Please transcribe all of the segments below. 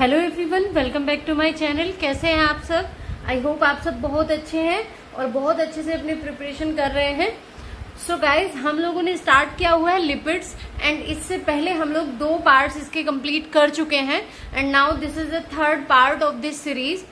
Hello everyone, welcome back to my channel. कैसे हैं आप सब? आई होप आप सब बहुत अच्छे हैं और बहुत अच्छे से अपनी प्रिपरेशन कर रहे हैं। सो गाइज, हम लोगों ने स्टार्ट किया हुआ है लिपिड्स एंड इससे पहले हम लोग 2 पार्ट्स इसके कंप्लीट कर चुके हैं and now this is the 3rd part of this series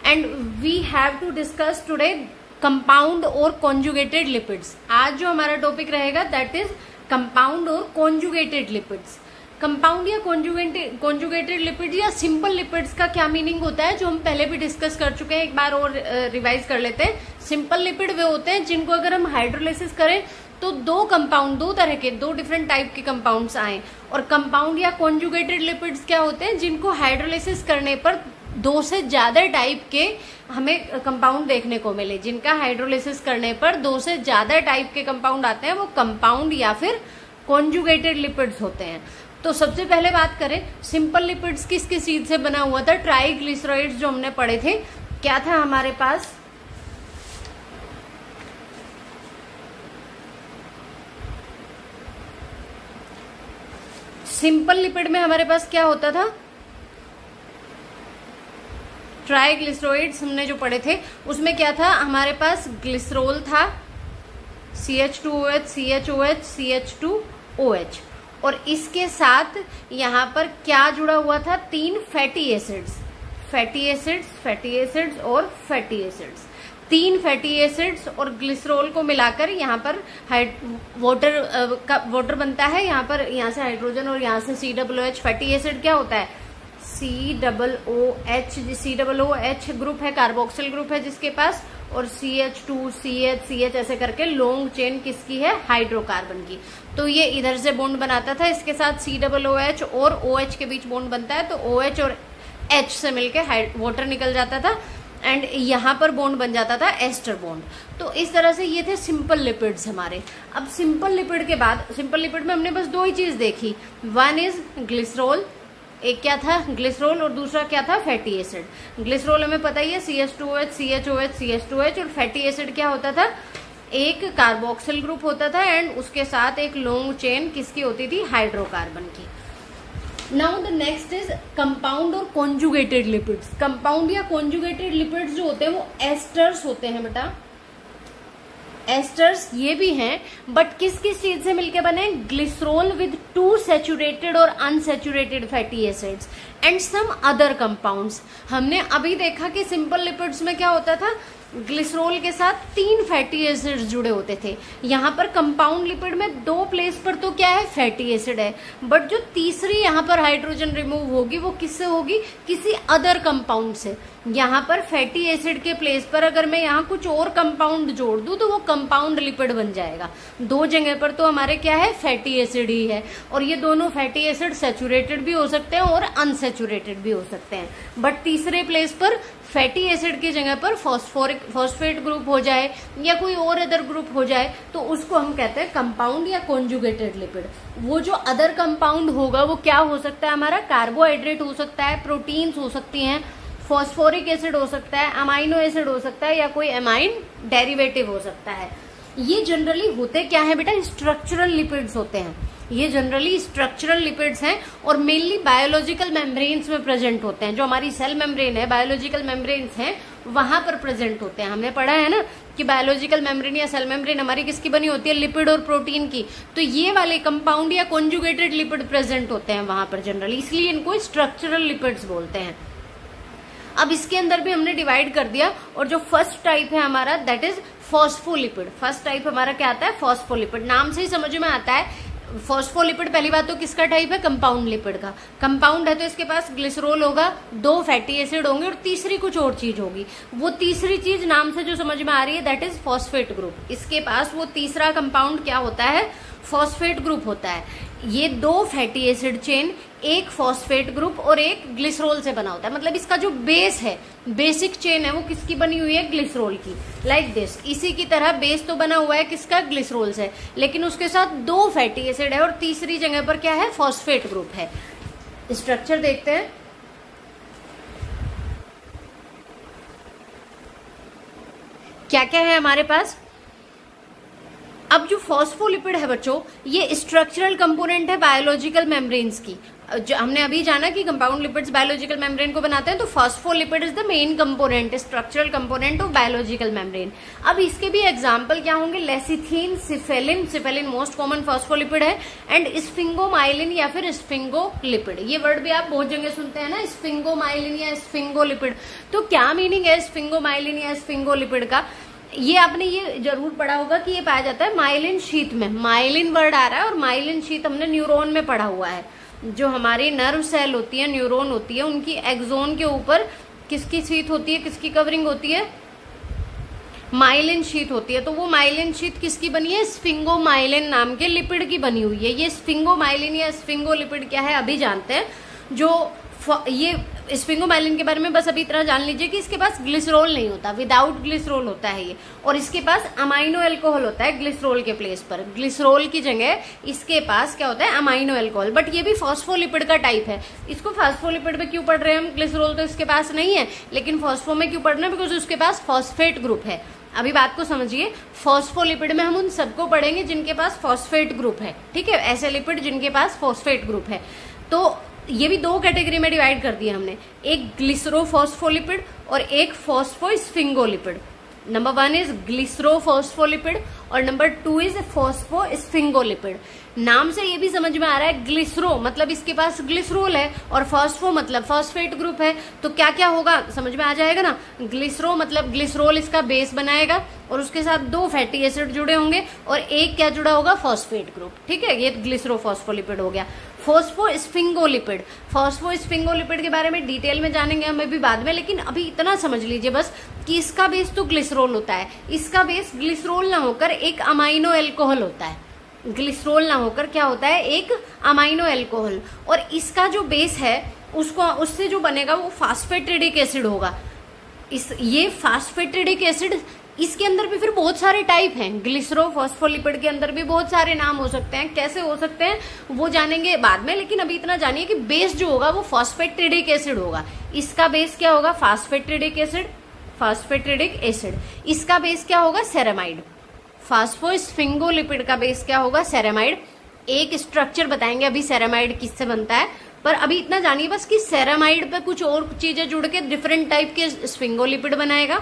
and we have to discuss today compound और कॉन्जुगेटेड लिपिड्स। आज जो हमारा टॉपिक रहेगा दैट इज कंपाउंड और कॉन्जुगेटेड लिपिड्स। कंपाउंड या कॉन्जुगेटेड लिपिड्स या सिंपल लिपिड्स का क्या मीनिंग होता है, जो हम पहले भी डिस्कस कर चुके हैं, एक बार और रिवाइज कर लेते हैं। सिंपल लिपिड वे होते हैं जिनको अगर हम हाइड्रोलाइसिस करें तो 2 तरह के 2 डिफरेंट टाइप के कंपाउंड्स आए। और कंपाउंड या कॉन्जुगेटेड लिपिड्स क्या होते हैं, जिनको हाइड्रोलाइसिस करने पर 2 से ज्यादा टाइप के हमें कंपाउंड देखने को मिले। जिनका हाइड्रोलाइसिस करने पर 2 से ज्यादा टाइप के कंपाउंड आते हैं, वो कंपाउंड या फिर कॉन्जुगेटेड लिपिड्स होते हैं। तो सबसे पहले बात करें सिंपल लिपिड्स किस किस चीज से बना हुआ था। ट्राइग्लिसराइड्स जो हमने पढ़े थे, क्या था हमारे पास, सिंपल लिपिड में हमारे पास क्या होता था, ट्राइग्लिसराइड्स हमने जो पढ़े थे उसमें क्या था, हमारे पास ग्लिसरॉल था, CH2OH, CHOH, CH2OH, और इसके साथ यहां पर क्या जुड़ा हुआ था, 3 फैटी एसिड्स और फैटी एसिड्स। 3 फैटी एसिड्स और ग्लिसरॉल को मिलाकर यहाँ पर वाटर बनता है। यहाँ पर यहाँ से हाइड्रोजन और यहाँ से COOH। फैटी एसिड क्या होता है, COOH ग्रुप है, कार्बोक्सिल ग्रुप है जिसके पास, और CH2 CH ऐसे करके लॉन्ग चेन किसकी है, हाइड्रोकार्बन की। तो ये इधर से बॉन्ड बनाता था, इसके साथ COOH और OH के बीच बॉन्ड बनता है, तो OH और H से मिलके वाटर निकल जाता था एंड यहाँ पर बॉन्ड बन जाता था एस्टर बॉन्ड। तो इस तरह से ये थे सिंपल लिपिड्स हमारे। अब सिंपल लिपिड के बाद, सिंपल लिपिड में हमने बस 2 ही चीज देखी, वन इज ग्लिसरॉल, एक क्या था ग्लिसरॉल और दूसरा क्या था फैटी एसिड। ग्लिसरॉल हमें पता ही है CH2OH, CHOH, CH2H, और फैटी एसिड क्या होता था, एक कार्बोक्सिल ग्रुप होता था एंड उसके साथ एक लॉन्ग चेन किसकी होती थी, हाइड्रोकार्बन की। Now the next is compound और कॉन्जुगेटेड लिपिड्स। कंपाउंड या कॉन्जुगेटेड लिपिड्स जो होते हैं वो एस्टर्स होते हैं बेटा। एस्टर्स ये भी हैं, बट किस किस चीज से मिलके बने, ग्लिसरॉल विद 2 सैचुरेटेड और unsaturated fatty acids and some other compounds. हमने अभी देखा कि सिंपल लिपिड्स में क्या होता था, ग्लिसरॉल के साथ 3 फैटी एसिड्स जुड़े होते थे। यहाँ पर कंपाउंड लिपिड में 2 प्लेस पर तो क्या है, फैटी एसिड है, बट जो तीसरी यहाँ पर हाइड्रोजन रिमूव होगी वो किससे होगी, किसी अदर कंपाउंड से। यहाँ पर फैटी एसिड के प्लेस पर अगर मैं यहाँ कुछ और कंपाउंड जोड़ दूं तो वो कंपाउंड लिपिड बन जाएगा। 2 जगह पर तो हमारे क्या है, फैटी एसिड ही है, और ये दोनों फैटी एसिड सैचुरेटेड भी हो सकते हैं और अनसैचुरेटेड भी हो सकते हैं। बट तीसरे प्लेस पर फैटी एसिड की जगह पर फॉस्फेट ग्रुप हो जाए या कोई और अदर ग्रुप हो जाए तो उसको हम कहते हैं कंपाउंड या कॉन्जुगेटेड लिपिड। वो जो अदर कंपाउंड होगा वो क्या हो सकता है हमारा, कार्बोहाइड्रेट हो सकता है, प्रोटीन्स हो सकती हैं, फॉस्फोरिक एसिड हो सकता है, अमाइनो एसिड हो सकता है, या कोई एमाइन डेरिवेटिव हो सकता है। ये जनरली होते क्या है बेटा, स्ट्रक्चरल लिपिड्स होते हैं। ये जनरली स्ट्रक्चरल लिपिड्स हैं और मेनली बायोलॉजिकल मेम्ब्रेन्स में प्रेजेंट होते हैं। जो हमारी सेल मेम्ब्रेन है, बायोलॉजिकल मेम्ब्रेन्स हैं, वहां पर प्रेजेंट होते हैं। हमने पढ़ा है ना कि बायोलॉजिकल मेम्ब्रेन या सेल मेम्ब्रेन हमारी किसकी बनी होती है, लिपिड और प्रोटीन की। तो ये वाले कंपाउंड या कॉन्जुगेटेड लिपिड प्रेजेंट होते हैं वहां पर जनरली, इसलिए इनको स्ट्रक्चरल लिपिड्स बोलते हैं। अब इसके अंदर भी हमने डिवाइड कर दिया, और जो फर्स्ट टाइप है हमारा that is phospholipid. First type हमारा क्या आता है, फॉस्फोलिपिड। नाम से ही समझ में आता है फॉस्फोलिपिड पहली बात तो किसका टाइप है, कंपाउंड लिपिड का। कंपाउंड है तो इसके पास ग्लिसरॉल होगा, 2 फैटी एसिड होंगे और तीसरी कुछ और चीज होगी। वो तीसरी चीज नाम से जो समझ में आ रही है दैट इज फॉस्फेट ग्रुप। इसके पास वो तीसरा कंपाउंड क्या होता है, फॉस्फेट ग्रुप होता है। ये 2 फैटी एसिड चेन, एक फॉस्फेट ग्रुप और एक ग्लिसरॉल से बना होता है। मतलब इसका जो बेस है, बेसिक चेन है, वो किसकी बनी हुई है, ग्लिसरॉल की, लाइक दिस। इसी की तरह बेस तो बना हुआ है किसका, ग्लिसरॉल से, लेकिन उसके साथ 2 फैटी एसिड है और तीसरी जगह पर क्या है, फॉस्फेट ग्रुप है। स्ट्रक्चर देखते हैं। क्या क्या है हमारे पास, अब जो फॉस्फोलिपिड है बच्चों, ये स्ट्रक्चरल कंपोनेंट है बायोलॉजिकल मेम्ब्रेन्स की। जो हमने अभी जाना कि कंपाउंड लिपिड्स बायोलॉजिकल मेम्ब्रेन को बनाते हैं, तो phospholipid is the main component, structural component of biological membrane. अब इसके भी एग्जांपल क्या होंगे, lecithin, cephalin, cephalin most common phospholipid है, एंड स्फिंगोमाइलिन या फिर स्फिंगोलिपिड। ये वर्ड भी आप बहुत जगह सुनते हैं ना, स्फिंगोमाइलिन या स्फिंगोलिपिड। तो क्या मीनिंग है स्फिंगोमाइलिन या स्फिंगोलिपिड का? ये आपने ये जरूर पढ़ा होगा कि ये पाया जाता है माइलिन शीथ में। माइलिन वर्ड आ रहा है, और माइलिन शीथ हमने न्यूरॉन में पढ़ा हुआ है। जो हमारी नर्व सेल होती है, न्यूरॉन होती है, उनकी एक्सोन के ऊपर किसकी शीथ होती है, किसकी कवरिंग होती है? माइलिन शीथ होती है। तो वो माइलिन शीथ किसकी बनी है? स्फिंगोमाइलिन नाम के लिपिड की बनी हुई है। ये स्फिंगोमाइलिन या स्फिंगोलिपिड क्या है अभी जानते हैं। जो ये स्फिंगोमाइलिन के बारे में बस अभी इतना जान लीजिए कि इसके पास ग्लिसरॉल नहीं होता, विदाउट ग्लिसरॉल होता है ये, और इसके पास अमाइनो एल्कोहल होता है ग्लिसरॉल के प्लेस पर। ग्लिसरॉल की जगह इसके पास क्या होता है? Amino alcohol. बट ये भी फॉस्फोलिपिड का टाइप है। इसको फॉस्फोलिपिड में क्यों पढ़ रहे हैं हम? ग्लिसरॉल तो इसके पास नहीं है, लेकिन फॉस्फो में क्यों पढ़ रहे हैं? बिकॉज उसके पास फॉस्फेट ग्रुप है। अभी बात को समझिए, फॉस्फोलिपिड में हम उन सबको पढ़ेंगे जिनके पास फॉस्फेट ग्रुप है, ठीक है, ऐसे लिपिड जिनके पास फॉस्फेट ग्रुप है। तो ये भी दो कैटेगरी में डिवाइड कर दिया हमने, एक ग्लिसरोफॉस्फोलिपिड और एक फॉस्फोस्फिंगोलिपिड। नंबर 1 इज ग्लिसरोफॉस्फोलिपिड और नंबर 2 इज फॉस्फोस्फिंगोलिपिड। नाम से ये भी समझ में आ रहा है, ग्लिसरो मतलब इसके पास ग्लिसरोल है, और फॉस्फो मतलब फॉस्फेट ग्रुप है। तो क्या क्या होगा समझ में आ जाएगा ना। ग्लिसरो मतलब ग्लिसरोल इसका बेस बनाएगा, और उसके साथ 2 फैटी एसिड जुड़े होंगे, और एक क्या जुड़ा होगा? फॉस्फेट ग्रुप, ठीक है। ये ग्लिसरोफॉस्फोलिपिड हो गया। फॉस्फोस्फिंगोलिपिड, फॉस्फोस्फिंगोलिपिड के बारे में डिटेल में जानेंगे हम अभी बाद में, लेकिन अभी इतना समझ लीजिए बस कि इसका बेस तो ग्लिसरोल होता है। इसका बेस ग्लिसरोल ना होकर एक अमाइनो एल्कोहल होता है। ग्लिसरोल ना होकर क्या होता है? एक अमाइनो एल्कोहल। और इसका जो बेस है उससे जो बनेगा वो फास्फेटिडिक एसिड होगा। ये फास्फेटिडिक एसिड, इसके अंदर भी फिर बहुत सारे टाइप हैं। ग्लिसरोफॉस्फोलिपिड के अंदर भी बहुत सारे नाम हो सकते हैं। कैसे हो सकते हैं वो जानेंगे बाद में, लेकिन अभी इतना जानिए कि बेस जो होगा वो फॉस्फेटिडिक एसिड होगा। इसका बेस क्या होगा? फास्फेटिडिक एसिड, फास्फेटिडिक एसिड। इसका बेस क्या होगा? सेरेमाइड। फॉस्फोस्फिंगोलिपिड का बेस क्या होगा? सेरेमाइड। एक स्ट्रक्चर बताएंगे अभी सेरेमाइड किससे बनता है, पर अभी इतना जानिए बस कि सेरेमाइड पे कुछ और चीजें जुड़ के डिफरेंट टाइप के स्फिंगोलिपिड बनाएगा,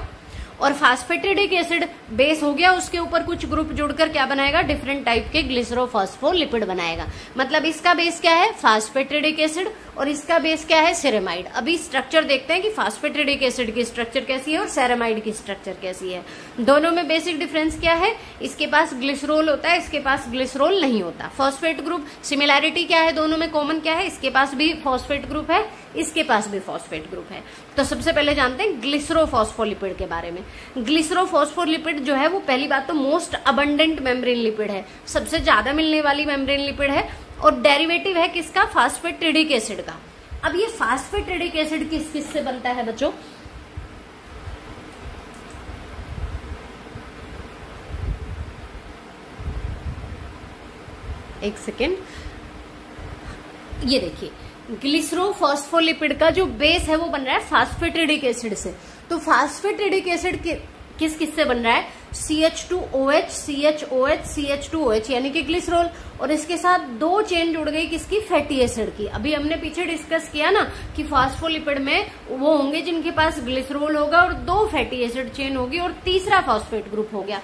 और फास्फेटिडिक एसिड बेस हो गया, उसके ऊपर कुछ ग्रुप जुड़कर क्या बनाएगा? डिफरेंट टाइप के ग्लिसरोफॉस्फोलिपिड बनाएगा। मतलब इसका बेस क्या है? फास्फेटिडिक एसिड, और इसका बेस क्या है? सेरेमाइड। अभी स्ट्रक्चर देखते हैं कि फास्फेटिडिक एसिड की स्ट्रक्चर कैसी है और सेरेमाइड की स्ट्रक्चर कैसी है। दोनों में बेसिक डिफरेंस क्या है? इसके पास ग्लिसरोल होता है, इसके पास ग्लिसरोल नहीं होता। फॉस्फेट ग्रुप, सिमिलैरिटी क्या है दोनों में? कॉमन क्या है? इसके पास भी फॉस्फेट ग्रुप है, इसके पास भी फॉस्फेट ग्रुप है। तो सबसे पहले जानते हैं ग्लिसरोफॉस्फोलिपिड के बारे में। ग्लिसरोफॉस्फोलिपिड जो है वो पहली बात तो मोस्ट अबंडेंट मेम्ब्रेन लिपिड है, सबसे ज्यादा मिलने वाली मेम्ब्रेन लिपिड है, और डेरिवेटिव है किसका? फास्फेटिडिक एसिड का। अब ये फास्फेटिडिक एसिड किस किस से बनता है बच्चों? एक सेकेंड, ये देखिए ग्लिसरोफॉस्फोलिपिड का जो बेस है वो बन रहा है फास्फेटिडिक एसिड से। तो फास्फेटिडिक एसिड किस किस से बन रहा है? CH2OH, CHOH, CH2OH यानी कि ग्लिसरॉल, और इसके साथ 2 चेन जुड़ गई किसकी? फैटी एसिड की। अभी हमने पीछे डिस्कस किया ना कि फॉस्फोलिपिड में वो होंगे जिनके पास ग्लिसरॉल होगा और 2 फैटी एसिड चेन होगी और तीसरा फॉस्फेट ग्रुप हो गया।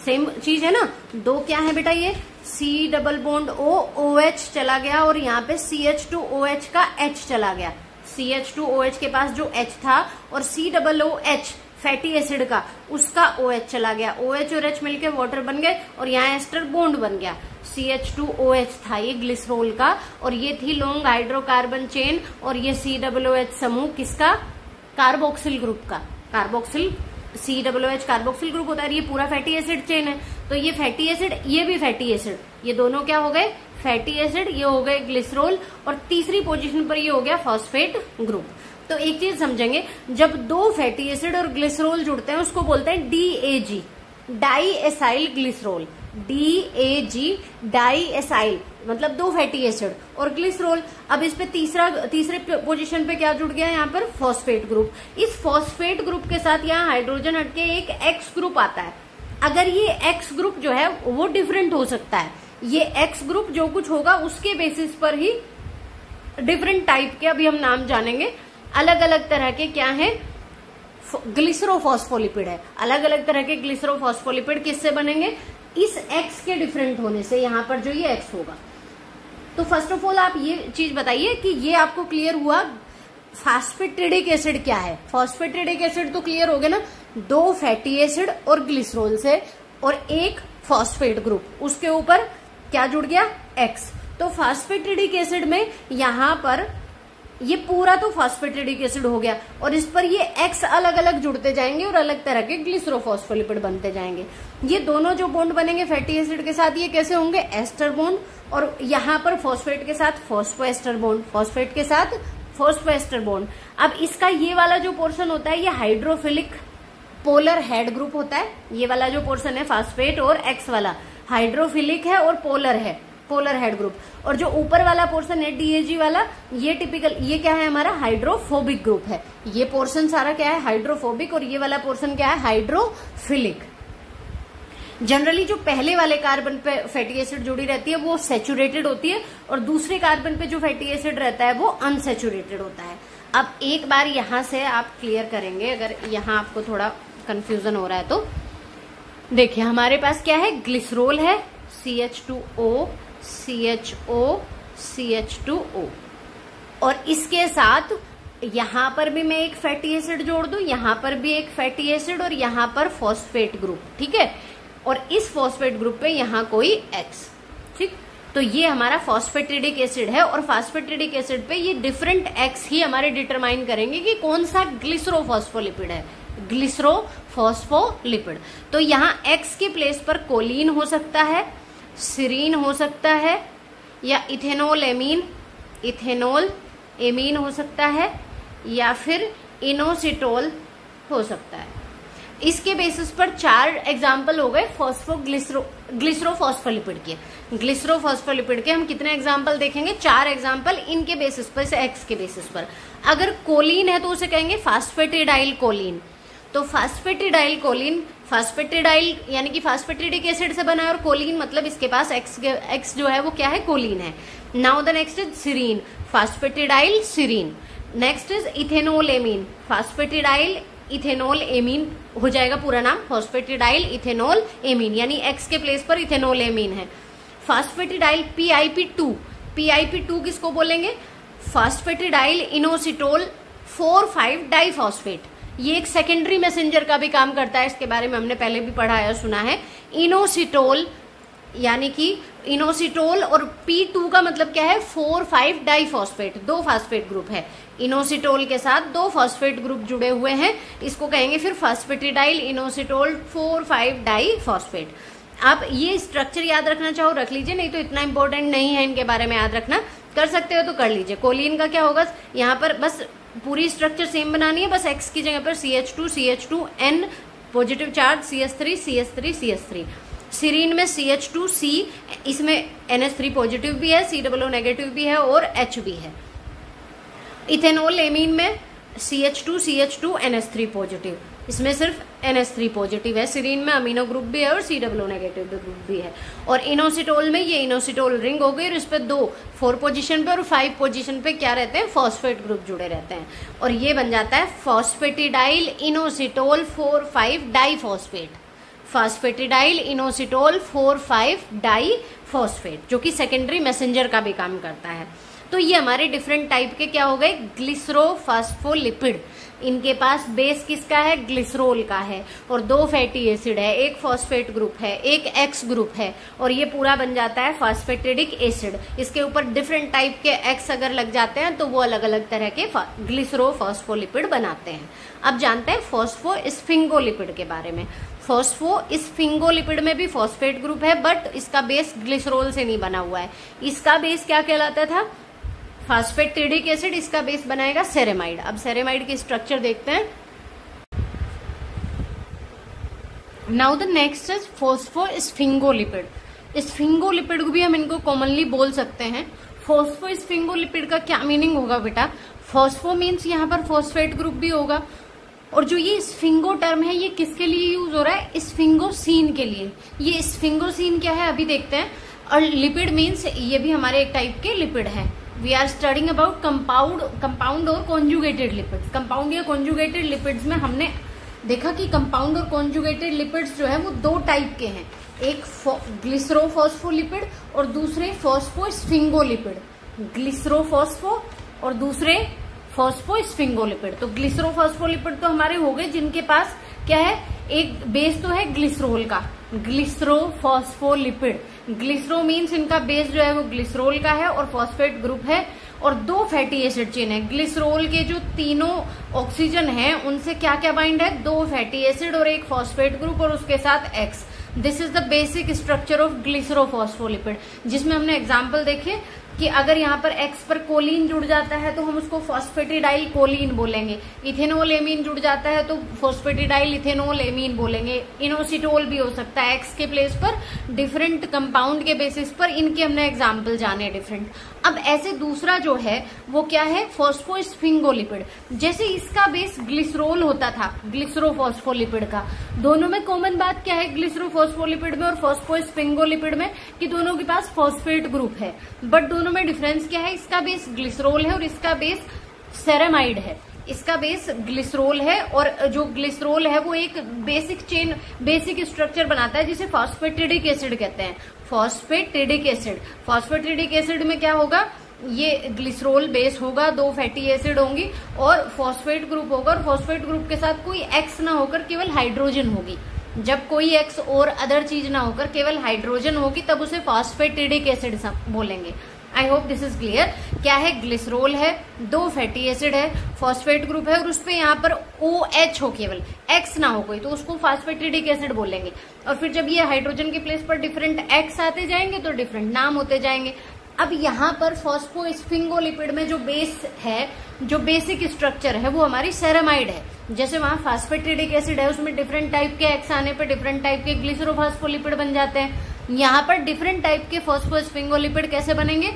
सेम चीज है ना। 2 क्या है बेटा? ये C डबल बॉन्ड OH चला गया, और यहाँ पे CH2OH का H चला गया। CH2OH के पास जो H था, और COOH फैटी एसिड का उसका OH चला गया। OH और H मिलके वाटर बन गए, और यहाँ एस्टर बॉन्ड बन गया। CH2OH था ये ग्लिसरॉल का, और ये थी लॉन्ग हाइड्रोकार्बन चेन, और ये COOH समूह किसका? कार्बोक्सिल ग्रुप का। कार्बोक्सिल, COOH कार्बोक्सिल ग्रुप होता है। ये पूरा फैटी एसिड चेन है। तो ये फैटी एसिड, ये भी फैटी एसिड, ये दोनों क्या हो गए? Fatty acid. ये हो गए ग्लिसरॉल, और तीसरी पोजीशन पर ये हो गया फॉस्फेट ग्रुप। तो एक चीज समझेंगे, जब 2 फैटी एसिड और ग्लिसरॉल जुड़ते हैं उसको बोलते हैं DAG, di acyl glycerol. DAG, di acyl मतलब 2 फैटी एसिड और ग्लिसरॉल। अब इस पे तीसरे पोजीशन पे क्या जुड़ गया? यहाँ पर फॉस्फेट ग्रुप। इस फॉस्फेट ग्रुप के साथ यहाँ हाइड्रोजन हटके एक X ग्रुप आता है। अगर ये एक्स ग्रुप जो है वो डिफरेंट हो सकता है, ये एक्स ग्रुप जो कुछ होगा उसके बेसिस पर ही डिफरेंट टाइप के, अभी हम नाम जानेंगे, अलग अलग तरह के क्या है, ग्लिसरोफॉस्फोलिपिड है। अलग अलग तरह के ग्लिसरोफॉस्फोलिपिड किससे बनेंगे, इस एक्स के डिफरेंट होने से, यहां पर जो ये एक्स होगा। तो फर्स्ट ऑफ ऑल आप ये चीज बताइए कि ये आपको क्लियर हुआ फॉस्फेटिडिक एसिड क्या है। फॉस्फेटिडिक एसिड तो क्लियर हो गया ना, 2 फैटी एसिड और ग्लिसरॉल से और एक फॉस्फेट ग्रुप, उसके ऊपर क्या जुड़ गया, एक्स। तो फॉस्फेटिडिक एसिड में यहां पर ये पूरा तो फॉस्फेटिडिक एसिड हो गया और इस पर ये एक्स अलग अलग जुड़ते जाएंगे और अलग तरह के ग्लिसरोफॉस्फोलिपिड बनते जाएंगे। ये दोनों जो बॉन्ड बनेंगे फैटी एसिड के साथ, ये कैसे होंगे, एस्टर बॉन्ड, और यहाँ पर फॉस्फेट के साथ फॉस्फोएस्टर बॉन्ड, फॉस्फेट के साथ फॉस्फोएस्टर बॉन्ड। अब इसका ये वाला जो पोर्शन होता है ये हाइड्रोफिलिक पोलर हेड ग्रुप होता है। ये वाला जो पोर्शन है फॉस्फेट और एक्स वाला हाइड्रोफिलिक है और पोलर है, पोलर हेड ग्रुप। और जो ऊपर वाला पोर्शन है डीएजी वाला, ये टिपिकल, ये क्या है हमारा, हाइड्रोफोबिक ग्रुप है। ये पोर्शन सारा क्या है, हाइड्रोफोबिक, और ये वाला पोर्शन क्या है, हाइड्रोफिलिक। जनरली जो पहले वाले कार्बन पे फैटी एसिड जुड़ी रहती है वो सैचुरेटेड होती है और दूसरे कार्बन पे जो फैटी एसिड रहता है वो अनसैचुरेटेड होता है। अब एक बार यहां से आप क्लियर करेंगे, अगर यहां आपको थोड़ा कंफ्यूजन हो रहा है तो देखिए, हमारे पास क्या है, ग्लिसरॉल है, CH2O CHO CH2O, और इसके साथ यहां पर भी मैं एक फैटी एसिड जोड़ दूं, यहां पर भी एक फैटी एसिड और यहां पर फॉस्फेट ग्रुप, ठीक है, और इस फॉस्फेट ग्रुप पे यहां कोई एक्स, ठीक। तो ये हमारा फॉस्फेटिडिक एसिड है और फॉस्फेटिडिक एसिड पे ये डिफरेंट एक्स ही हमारे डिटरमाइन करेंगे कि कौन सा ग्लिसरोफॉस्फोलिपिड है, ग्लिसरोफॉस्फोलिपिड। तो यहाँ एक्स के प्लेस पर कोलिन हो सकता है, सीरीन हो सकता है, या इथेनॉल एमीन, इथेनॉल एमीन हो सकता है, या फिर इनोसिटोल हो सकता है। इसके बेसिस पर 4 एग्जाम्पल हो गए ग्लिसरोफॉस्फोलिपिड के। ग्लिसरोफॉस्फोलिपिड के हम कितने एग्जाम्पल देखेंगे, 4 एग्जाम्पल इनके बेसिस पर, एक्स के बेसिस पर। अगर कोलिन है तो उसे कहेंगे फॉस्फेटिडाइल कोलिन। तो फॉस्फेटिडाइल कोलिन, फॉस्फेटिडाइल यानी कि फॉस्फेटिडिक एसिड से बना है और कोलिन मतलब इसके पास एक्स जो है वो क्या है, कोलिन है। Now the next is serine, phosphatidyl serine. Next is ethanol amine, phosphatidyl ethanol amine हो जाएगा पूरा नाम, फॉस्फेटिडाइल इथेनॉल एमीन, यानी एक्स के प्लेस पर इथेनॉल एमीन है। फॉस्फेटिडाइल PIP2, PIP2 किसको बोलेंगे, फॉस्फेटिडाइल इनोसिटोल 4,5 डाइफॉस्फेट। ये एक सेकेंडरी मैसेंजर का भी काम करता है, इसके बारे में हमने पहले भी पढ़ा है, सुना है। इनोसिटोल यानी कि इनोसिटोल, और P2 का मतलब क्या है, 4,5 डाइफॉस्फेट, 2 फॉस्फेट ग्रुप है। इनोसिटोल के साथ 2 फॉस्फेट ग्रुप जुड़े हुए हैं, इसको कहेंगे फिर फॉस्फेटिडाइल इनोसिटोल 4,5 डाइफॉस्फेट। आप ये स्ट्रक्चर याद रखना चाहो रख लीजिए, नहीं तो इतना इंपॉर्टेंट नहीं है इनके बारे में याद रखना, कर सकते हो तो कर लीजिए। कोलिन का क्या होगा, यहाँ पर बस पूरी स्ट्रक्चर सेम बनानी है, बस एक्स की जगह पर CH2 CH2 N positive charge, CH3 CH3 CH3। Serine में CH2C, इसमें NH3 पॉजिटिव भी है, COO नेगेटिव भी है और H भी है। इथेनॉल एमीन में CH2 CH2 NH3 पॉजिटिव, इसमें सिर्फ NH3 पॉजिटिव है। सीरीन में अमीनो ग्रुप भी है और COO नेगेटिव ग्रुप भी है। और इनोसिटोल में ये इनोसिटोल रिंग हो गई और इस पे 4 पोजीशन पे और 5 पोजीशन पे क्या रहते हैं, फॉस्फेट ग्रुप जुड़े रहते हैं, और ये बन जाता है phosphatidyl inositol 4,5 diphosphate. Phosphatidyl inositol 4,5 diphosphate, जो कि सेकेंडरी मैसेंजर का भी काम करता है। तो ये हमारे डिफरेंट टाइप के क्या हो गए, ग्लिसरोफॉस्फोलिपिड। इनके पास बेस किसका है, ग्लिसरॉल का है, और 2 फैटी एसिड है, एक फॉस्फेट ग्रुप है, एक एक्स ग्रुप है, और ये पूरा बन जाता है फॉस्फेटिडिक एसिड। इसके ऊपर डिफरेंट टाइप के एक्स अगर लग जाते हैं तो वो अलग अलग तरह के ग्लिसरोफॉस्फोलिपिड बनाते हैं। अब जानते हैं फॉस्फोस्फिंगोलिपिड के बारे में। फॉस्फोस्फिंगोलिपिड में भी फॉस्फेट ग्रुप है, बट इसका बेस ग्लिसरॉल से नहीं बना हुआ है। इसका बेस क्या कहलाता था, फॉस्फेटिडिक एसिड, इसका बेस बनाएगा सेरेमाइड। अब सेरेमाइड की स्ट्रक्चर देखते हैं। Now the next is phosphosphingolipid. Sphingolipid को भी हम इनको कॉमनली बोल सकते हैं। फॉस्फोस्फिंगोलिपिड का क्या मीनिंग होगा बेटा, फॉस्फो मीन्स यहाँ पर फॉस्फेट ग्रुप भी होगा, और जो ये स्फिंगो टर्म है ये किसके लिए यूज हो रहा है? स्फिंगोसीन के लिए। ये स्फिंगोसीन क्या है अभी देखते हैं। और लिपिड मीन्स ये भी हमारे एक टाइप के लिपिड है। We are studying about compound और कॉन्जुगेटेड लिपिड्स। कंपाउंड या कॉन्जुगेटेड लिपिड्स में हमने देखा कि कंपाउंड और कॉन्जुगेटेड लिपिड्स जो है वो दो टाइप के हैं, एक ग्लिसरोफॉस्फोलिपिड और दूसरे फॉस्फोस्फिंगोलिपिड। ग्लिसरोफॉस्फो और दूसरे फॉस्फोस्फिंगोलिपिड। तो ग्लिसरोफॉस्फोलिपिड तो हमारे हो गए जिनके पास क्या है, एक बेस तो है ग्लिसरोल का, ग्लिसरोफॉस्फोलिपिड। ग्लिसरो मीन्स इनका बेस जो है वो ग्लिसरोल का है और फॉस्फेट ग्रुप है और दो फैटी एसिड चेन है। ग्लिसरोल के जो तीनों ऑक्सीजन है उनसे क्या क्या बाइंड है, दो फैटी एसिड और एक फॉस्फेट ग्रुप और उसके साथ X. This is the basic structure of glycerophospholipid, जिसमें हमने एग्जाम्पल देखे कि अगर यहाँ पर X पर कोलिन जुड़ जाता है तो हम उसको फॉस्फेटिडाइल कोलिन बोलेंगे। इथेनॉल एमीन जुड़ जाता है तो फॉस्फेटिडाइल इथेनॉल एमीन बोलेंगे। इनोसिटोल भी हो सकता है X के प्लेस पर। डिफरेंट कंपाउंड के बेसिस पर इनके हमने एग्जाम्पल जाने डिफरेंट। अब ऐसे दूसरा जो है वो क्या है, फॉस्फोस्फिंगोलिपिड। जैसे इसका बेस ग्लिसरोल होता था ग्लिसरोफॉस्फोलिपिड का, दोनों में कॉमन बात क्या है ग्लिसरोफॉस्फोलिपिड में और फॉस्फोस्फिंगोलिपिड में, कि दोनों के पास फॉस्फेट ग्रुप है। बट दोनों में डिफरेंस क्या है, इसका बेस ग्लिसरोल है और इसका बेस सेरेमाइड है। इसका बेस ग्लिसरोल है और जो ग्लिसरोल है वो एक बेसिक स्ट्रक्चर बनाता है जिसे फॉस्फेटिडिक एसिड कहते हैं। फॉस्फेटिडिक एसिड में क्या होगा, ये ग्लिसरोल बेस होगा, दो फैटी एसिड होंगी और फॉस्फेट ग्रुप होगा और फॉस्फेट ग्रुप के साथ कोई एक्स ना होकर केवल हाइड्रोजन होगी। जब कोई एक्स और अदर चीज ना होकर केवल हाइड्रोजन होगी तब उसे फॉस्फेटिडिक एसिड बोलेंगे। I hope this is clear. क्या है, ग्लिसरोल है, दो फैटी एसिड है, फॉस्फेट ग्रुप है और उस पे यहाँ पर OH हो, केवल X ना हो कोई, तो उसको फॉस्फेटिडिक एसिड बोलेंगे। और फिर जब ये हाइड्रोजन के प्लेस पर डिफरेंट X आते जाएंगे तो डिफरेंट नाम होते जाएंगे। अब यहाँ पर फॉस्फोस्फिंगोलिपिड में जो बेस है, जो बेसिक स्ट्रक्चर है वो हमारी सेरेमाइड है। जैसे वहां फॉस्फेटिडिक एसिड है उसमें डिफरेंट टाइप के X आने पर डिफरेंट टाइप के ग्लिसरोफॉस्फोलिपिड बन जाते हैं। यहाँ पर डिफरेंट टाइप के फॉस्फोस्फिंगोलिपिड कैसे बनेंगे,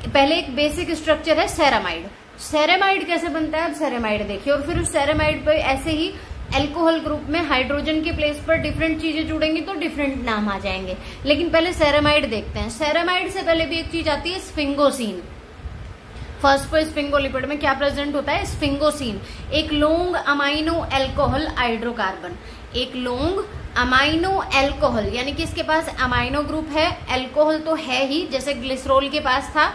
पहले एक बेसिक स्ट्रक्चर है सेरेमाइड। सेरेमाइड कैसे बनता है, अब सेरेमाइड देखिए। और फिर उस सेरेमाइड पे ऐसे ही एल्कोहल ग्रुप में हाइड्रोजन के प्लेस पर डिफरेंट चीजें जुड़ेंगी तो डिफरेंट नाम आ जाएंगे। लेकिन पहले सेरेमाइड देखते हैं। सेरेमाइड से पहले भी एक चीज आती है स्फिंगोसीन। फॉस्फोस्फिंगोलिपिड में क्या प्रेजेंट होता है, स्फिंगोसीन, एक लॉन्ग अमाइनो एल्कोहल हाइड्रोकार्बन। एक लॉन्ग अमाइनो एल्कोहल यानी कि इसके पास अमाइनो ग्रुप है, एल्कोहल तो है ही जैसे ग्लिसरोल के पास था।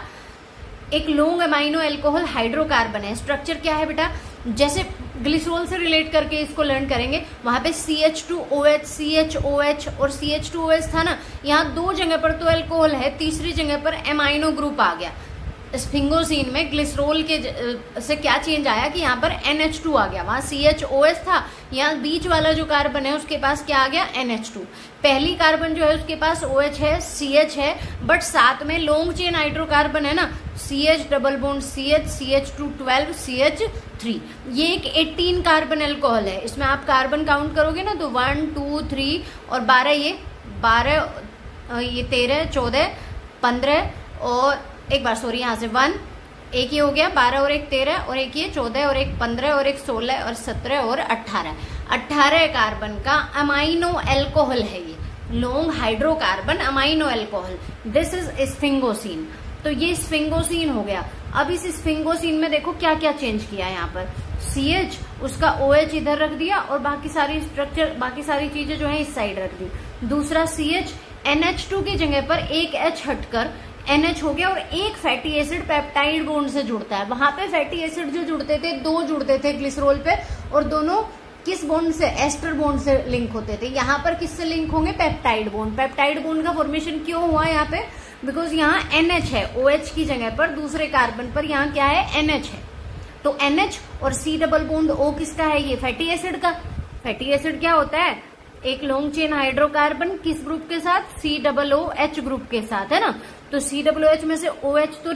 एक लॉन्ग अमाइनो एल्कोहल हाइड्रोकार्बन है। स्ट्रक्चर क्या है बेटा, जैसे ग्लिसरोल से रिलेट करके इसको लर्न करेंगे। वहां पे CH2OH, CHOH और CH2OH था ना, यहाँ दो जगह पर तो एल्कोहल है, तीसरी जगह पर अमाइनो ग्रुप आ गया। स्फिंगोसीन में ग्लिसरोल के से क्या चेंज आया कि यहाँ पर NH2 आ गया। वहां CHOH था, यहाँ बीच वाला जो कार्बन है उसके पास क्या आ गया, NH2। पहली कार्बन जो है उसके पास OH है, CH है, बट साथ में लॉन्ग चेन हाइड्रोकार्बन है ना, CH double bond CH, CH212, CH3। ये एक 18 कार्बन एल्कोहल है। इसमें आप कार्बन काउंट करोगे ना तो 1, 2, 3 और 12, ये 13, 14, 15 और एक बार सॉरी यहाँ से 1, एक ये हो गया 12 और एक 13 और एक ये 14 और एक 15 और एक 16 और 17 और 18 कार्बन का अमाइनो एल्कोहल है ये, long hydrocarbon amino alcohol. This is sphingosine. तो ये स्फिंगोसीन हो गया। अब इस स्फिंगोसीन में देखो क्या क्या चेंज किया यहाँ पर, CH उसका OH इधर रख दिया और बाकी सारी स्ट्रक्चर, बाकी सारी चीजें जो है इस साइड रख दी। दूसरा CH NH2 की जगह पर एक H हटकर NH हो गया और एक फैटी एसिड पेप्टाइड बॉन्ड से जुड़ता है। वहां पे फैटी एसिड जो जुड़ते थे, दो जुड़ते थे ग्लिसरोल पे और दोनों किस बॉन्ड से, एस्टर बॉन्ड से लिंक होते थे। यहाँ पर किससे लिंक होंगे, पेप्टाइड बॉन्ड। पेप्टाइड बॉन्ड का फॉर्मेशन क्यों हुआ यहाँ पे, बिकॉज यहाँ NH है, OH की जगह पर दूसरे कार्बन पर यहाँ क्या है, NH है। तो NH और C डबल बॉन्ड O किसका है, ये फैटी एसिड का। फैटी एसिड क्या होता है, एक लॉन्ग चेन हाइड्रोकार्बन किस ग्रुप के साथ, COOH ग्रुप के साथ, है ना। तो COOH में से OH तो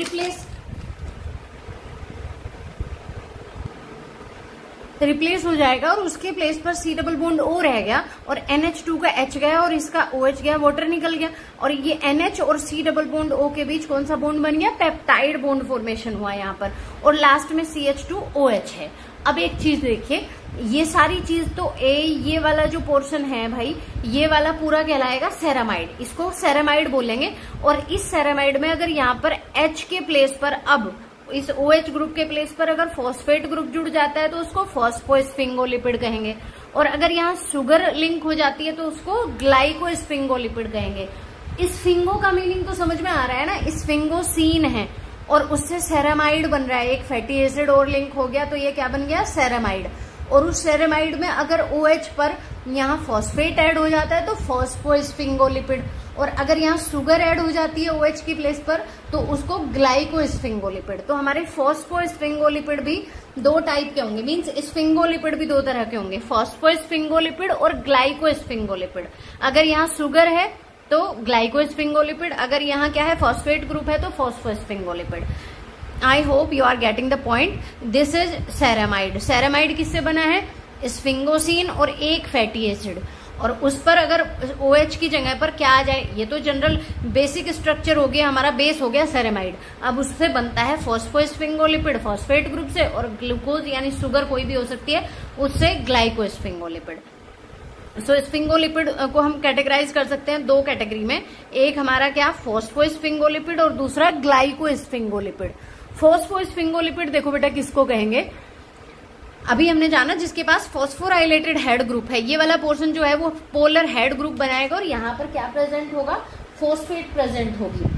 रिप्लेस हो जाएगा और उसके प्लेस पर C डबल बॉन्ड O रह गया और NH2 का H गया और इसका OH गया, वाटर निकल गया। और ये NH और C डबल बॉन्ड O के बीच कौन सा बॉन्ड बन गया, पेप्टाइड बॉन्ड फॉर्मेशन हुआ यहाँ पर। और लास्ट में CH2OH है। अब एक चीज देखिए, ये सारी चीज तो ये वाला जो पोर्शन है भाई, ये वाला पूरा कहलाएगा सेरामाइड, इसको सेरामाइड बोलेंगे। और इस सेरामाइड में अगर यहाँ पर H के प्लेस पर, अब इस OH ग्रुप के प्लेस पर अगर फॉस्फेट ग्रुप जुड़ जाता है तो उसको फॉस्फोस्फिंगोलिपिड कहेंगे। और अगर यहाँ शुगर लिंक हो जाती है तो उसको ग्लाइकोस्फिंगोलिपिड कहेंगे। इस फिंगो का मीनिंग तो समझ में आ रहा है ना, स्फिंगोसीन है और उससे सेरामाइड बन रहा है, एक फैटी एसिड और लिंक हो गया तो ये क्या बन गया, सेरामाइड। और उस सेरामाइड में अगर OH पर यहाँ फॉस्फेट ऐड हो जाता है तो फॉस्फोस्फिंगोलिपिड, और अगर यहाँ शुगर ऐड हो जाती है OH की प्लेस पर तो उसको ग्लाइकोस्फिंगोलिपिड। तो हमारे फॉस्फोस्फिंगोलिपिड भी दो टाइप के होंगे, मींस स्फिंगोलिपिड भी दो तरह के होंगे, फॉस्फोस्फिंगोलिपिड और ग्लाइकोस्फिंगोलिपिड। अगर यहाँ शुगर है तो ग्लाइकोस्फिंगोलिपिड, अगर यहाँ क्या है फॉस्फेट ग्रुप है तो phosphosphingolipid. I hope you are getting the point. This is ceramide. Ceramide किससे बना है, स्फिंगोसीन और एक फैटी एसिड, और उस पर अगर OH की जगह पर क्या आ जाए, ये तो जनरल बेसिक स्ट्रक्चर हो गया, हमारा बेस हो गया सेरामाइड। अब उससे बनता है फॉस्फोस्फिंगोलिपिड फॉस्फेट ग्रुप से, और ग्लूकोज यानी शुगर कोई भी हो सकती है उससे ग्लाइकोस्फिंगोलिपिड। सो स्फिंगोलिपिड को हम कैटेगराइज कर सकते हैं दो कैटेगरी में, एक हमारा क्या फॉस्फोस्फिंगोलिपिड और दूसरा ग्लाइकोस्फिंगोलिपिड। फॉस्फोस्फिंगोलिपिड देखो बेटा किसको कहेंगे, अभी हमने जाना जिसके पास फॉस्फोराइलेटेड हेड ग्रुप है, ये वाला पोर्शन जो है वो पोलर हेड ग्रुप बनाएगा और यहाँ पर क्या प्रेजेंट होगा, फॉस्फेट प्रेजेंट होगी।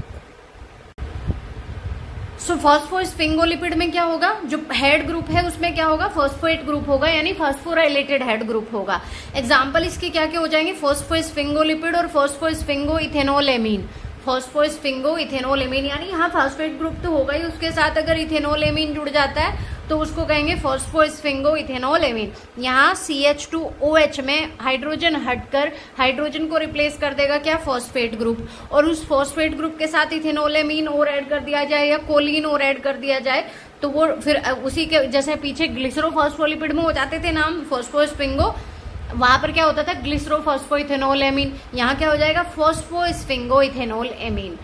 सो फॉस्फोस्फिंगोलिपिड में क्या होगा, जो हेड ग्रुप है उसमें क्या होगा, फॉस्फेट ग्रुप होगा, यानी फॉस्फोराइलेटेड हेड ग्रुप होगा। एग्जाम्पल इसके क्या क्या हो जाएंगे, फॉस्फोस्फिंगोलिपिड और फॉस्फोस्फिंगो इथेनोलेमीन। फॉस्फोस्फिंगो इथेनोलेमीन यानी यहाँ फॉस्फेट ग्रुप तो होगा ही, उसके साथ अगर इथेनोलेमीन जुड़ जाता है तो उसको कहेंगे फॉस्फोस्फिंगो इथेनोलेमीन। यहाँ CH2OH में हाइड्रोजन हटकर हाइड्रोजन को रिप्लेस कर देगा क्या, फॉस्फेट ग्रुप, और उस फॉस्फेट ग्रुप के साथ इथेनोलेमीन और ऐड कर दिया जाए या कोलिन और ऐड कर दिया जाए तो वो फिर उसी के जैसे पीछे ग्लिसरोफॉस्फोलिपिड में हो जाते थे नाम फॉस्फोस्फिंगो, वहां पर क्या होता था ग्लिसरोफॉस्फोइथेनोलेमीन, यहाँ क्या हो जाएगा फॉस्फोस्फिंगो इथेनोल एमीन।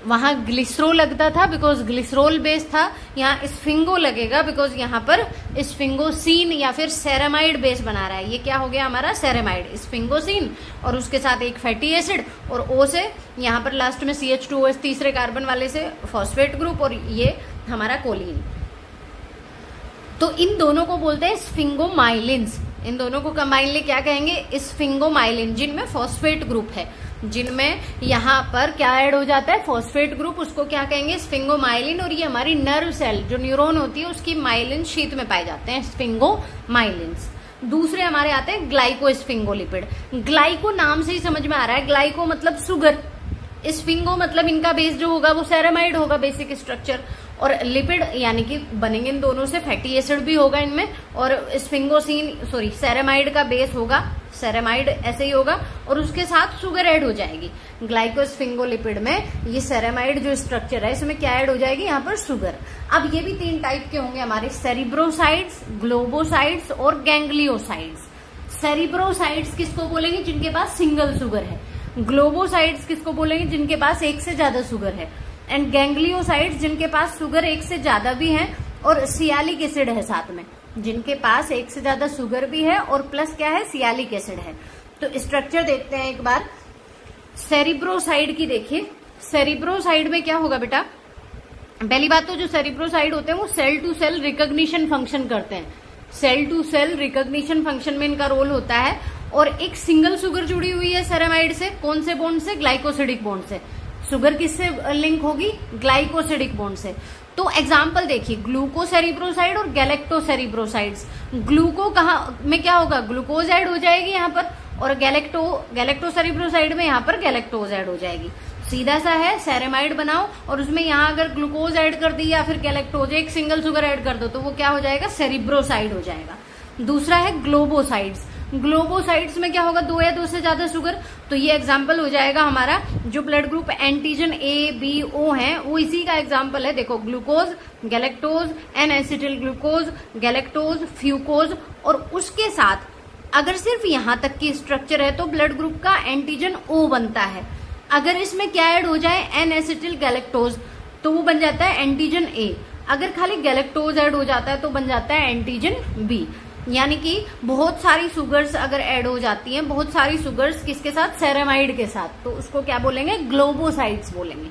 वहां ग्लिसरो लगता था बिकॉज ग्लिसरोल बेस था, यहाँ स्फिंगो लगेगा बिकॉज यहाँ पर स्फिंगोसीन या फिर सेरामाइड बेस बना रहा है। ये क्या हो गया हमारा सेरामाइड, स्फिंगोसीन और उसके साथ एक फैटी एसिड, और O से यहाँ पर लास्ट में CH2OH तीसरे कार्बन वाले से फॉस्फेट ग्रुप, और ये हमारा कोलिन। तो इन दोनों को बोलते हैं स्फिंगोमाइलिन्स। इन दोनों को कंबाइनली क्या कहेंगे, स्फिंगोमाइलिन, जिनमें फॉस्फेट ग्रुप है, जिनमें यहाँ पर क्या ऐड हो जाता है फॉस्फेट ग्रुप, उसको क्या कहेंगे स्फिंगोमाइलिन। और ये हमारी नर्व सेल जो न्यूरॉन होती है उसकी माइलिन शीथ में पाए जाते हैं स्फिंगोमाइलिन्स। दूसरे हमारे आते हैं ग्लाइकोस्फिंगोलिपिड। ग्लाइको नाम से ही समझ में आ रहा है, ग्लाइको मतलब शुगर, स्फिंगो मतलब इनका बेस जो होगा वो सेरामाइड होगा बेसिक स्ट्रक्चर, और लिपिड यानी कि बनेंगे इन दोनों से, फैटी एसिड भी होगा इनमें, और सेरामाइड का बेस होगा, सेरामाइड ऐसे ही होगा, और उसके साथ शुगर ऐड हो जाएगी। ग्लाइकोस्फिंगोलिपिड में ये सेरामाइड जो स्ट्रक्चर है इसमें क्या ऐड हो जाएगी, यहाँ पर शुगर। अब ये भी तीन टाइप के होंगे हमारे, सेरिब्रोसाइड्स, ग्लोबोसाइड्स और गैंग्लियोसाइड्स। सेरिब्रोसाइड्स किसको बोलेंगे, जिनके पास सिंगल शुगर है। ग्लोबोसाइड्स किसको बोलेंगे, जिनके पास एक से ज्यादा शुगर है। एंड गैंग्लियोसाइड्स जिनके पास शुगर एक से ज्यादा भी है और सियालिक एसिड है साथ में, जिनके पास एक से ज्यादा शुगर भी है और प्लस क्या है, सियालिक एसिड है। तो स्ट्रक्चर देखते हैं एक बार सेरिब्रोसाइड की। देखिए सेरिब्रोसाइड में क्या होगा बेटा, पहली बात तो जो सेरिब्रोसाइड होते हैं वो cell to cell recognition function करते हैं, cell to cell recognition function में इनका रोल होता है। और एक सिंगल शुगर जुड़ी हुई है सेरामाइड से, कौन से बॉन्ड से, ग्लाइकोसिडिक बॉन्ड से। शुगर किससे लिंक होगी, ग्लाइकोसिडिक बॉन्ड से। तो एग्जाम्पल देखिए, ग्लूकोसेरिब्रोसाइड और गैलेक्टोसेरिब्रोसाइड्स। ग्लूको कहाँ में क्या होगा, ग्लूकोज ऐड हो जाएगी यहाँ पर, और गैलेक्टोसेरिब्रोसाइड में यहाँ पर गैलेक्टोज ऐड हो जाएगी। सीधा सा है, सेरेमाइड बनाओ और उसमें यहाँ अगर ग्लूकोज ऐड कर दी या फिर गैलेक्टोज, एक सिंगल शुगर ऐड कर दो तो वो क्या हो जाएगा, सेरिब्रोसाइड हो जाएगा। दूसरा है ग्लोबोसाइड्स। ग्लोबोसाइड्स में क्या होगा, दो या दो से ज्यादा शुगर। तो ये एग्जाम्पल हो जाएगा हमारा जो ब्लड ग्रुप एंटीजन A-B-O है वो इसी का एग्जाम्पल है। देखो glucose, galactose, N acetyl glucose, galactose, fucose, और उसके साथ अगर सिर्फ यहां तक की स्ट्रक्चर है तो ब्लड ग्रुप का एंटीजन O बनता है। अगर इसमें क्या ऐड हो जाए, एन एसिटिल गैलेक्टोज, तो वो बन जाता है एंटीजन A। अगर खाली गैलेक्टोज ऐड हो जाता है तो बन जाता है एंटीजन बी। यानी कि बहुत सारी शुगर्स अगर ऐड हो जाती हैं, बहुत सारी शुगर्स किसके साथ, सेरेमाइड के साथ, तो उसको क्या बोलेंगे, ग्लोबोसाइड्स बोलेंगे।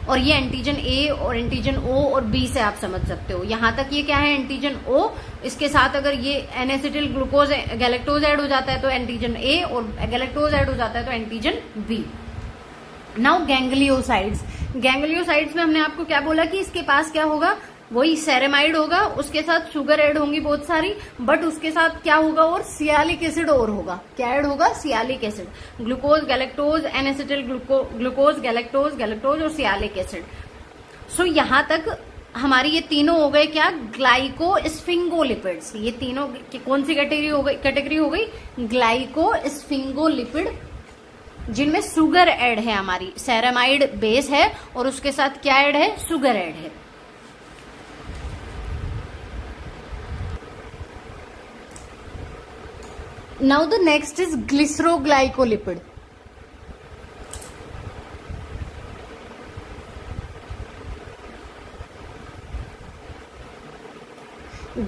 और ये एंटीजन ए और एंटीजन ओ और बी से आप समझ सकते हो। यहां तक ये क्या है, एंटीजन ओ, इसके साथ अगर ये एन-एसिटिल ग्लूकोज गैलेक्टोज ऐड हो जाता है तो एंटीजन ए, और गैलेक्टोज ऐड हो जाता है तो antigen B. Now gangliosides. Gangliosides में हमने आपको क्या बोला कि इसके पास क्या होगा, वही सेरेमाइड होगा, उसके साथ शुगर ऐड होंगी बहुत सारी, बट उसके साथ क्या होगा, और सियालिक एसिड और होगा। क्या ऐड होगा, sialic acid, glucose galactose N-acetyl glucose galactose galactose और सियालिक एसिड। सो यहां तक हमारी ये तीनों हो गए क्या, ग्लाइकोस्फिंगोलिपिड्स। ये तीनों कौन सी कैटेगरी हो गई, ग्लाइकोस्फिंगोलिपिड, जिनमें शुगर ऐड है, हमारी सेरेमाइड बेस है और उसके साथ क्या ऐड है, शुगर ऐड है। Now the next is glyceroglycolipid.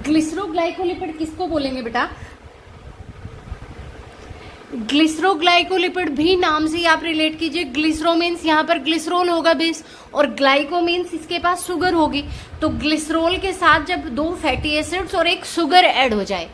ग्लिसरोग्लाइकोलिपिड किसको बोलेंगे बेटा, ग्लिसरोग्लाइकोलिपिड भी नाम से ही आप रिलेट कीजिए। ग्लिसरो मीन्स यहाँ पर ग्लिसरोल होगा बेस, और ग्लाइको मीन्स इसके पास शुगर होगी। तो ग्लिसरोल के साथ जब दो फैटी एसिड्स और एक शुगर ऐड हो जाए,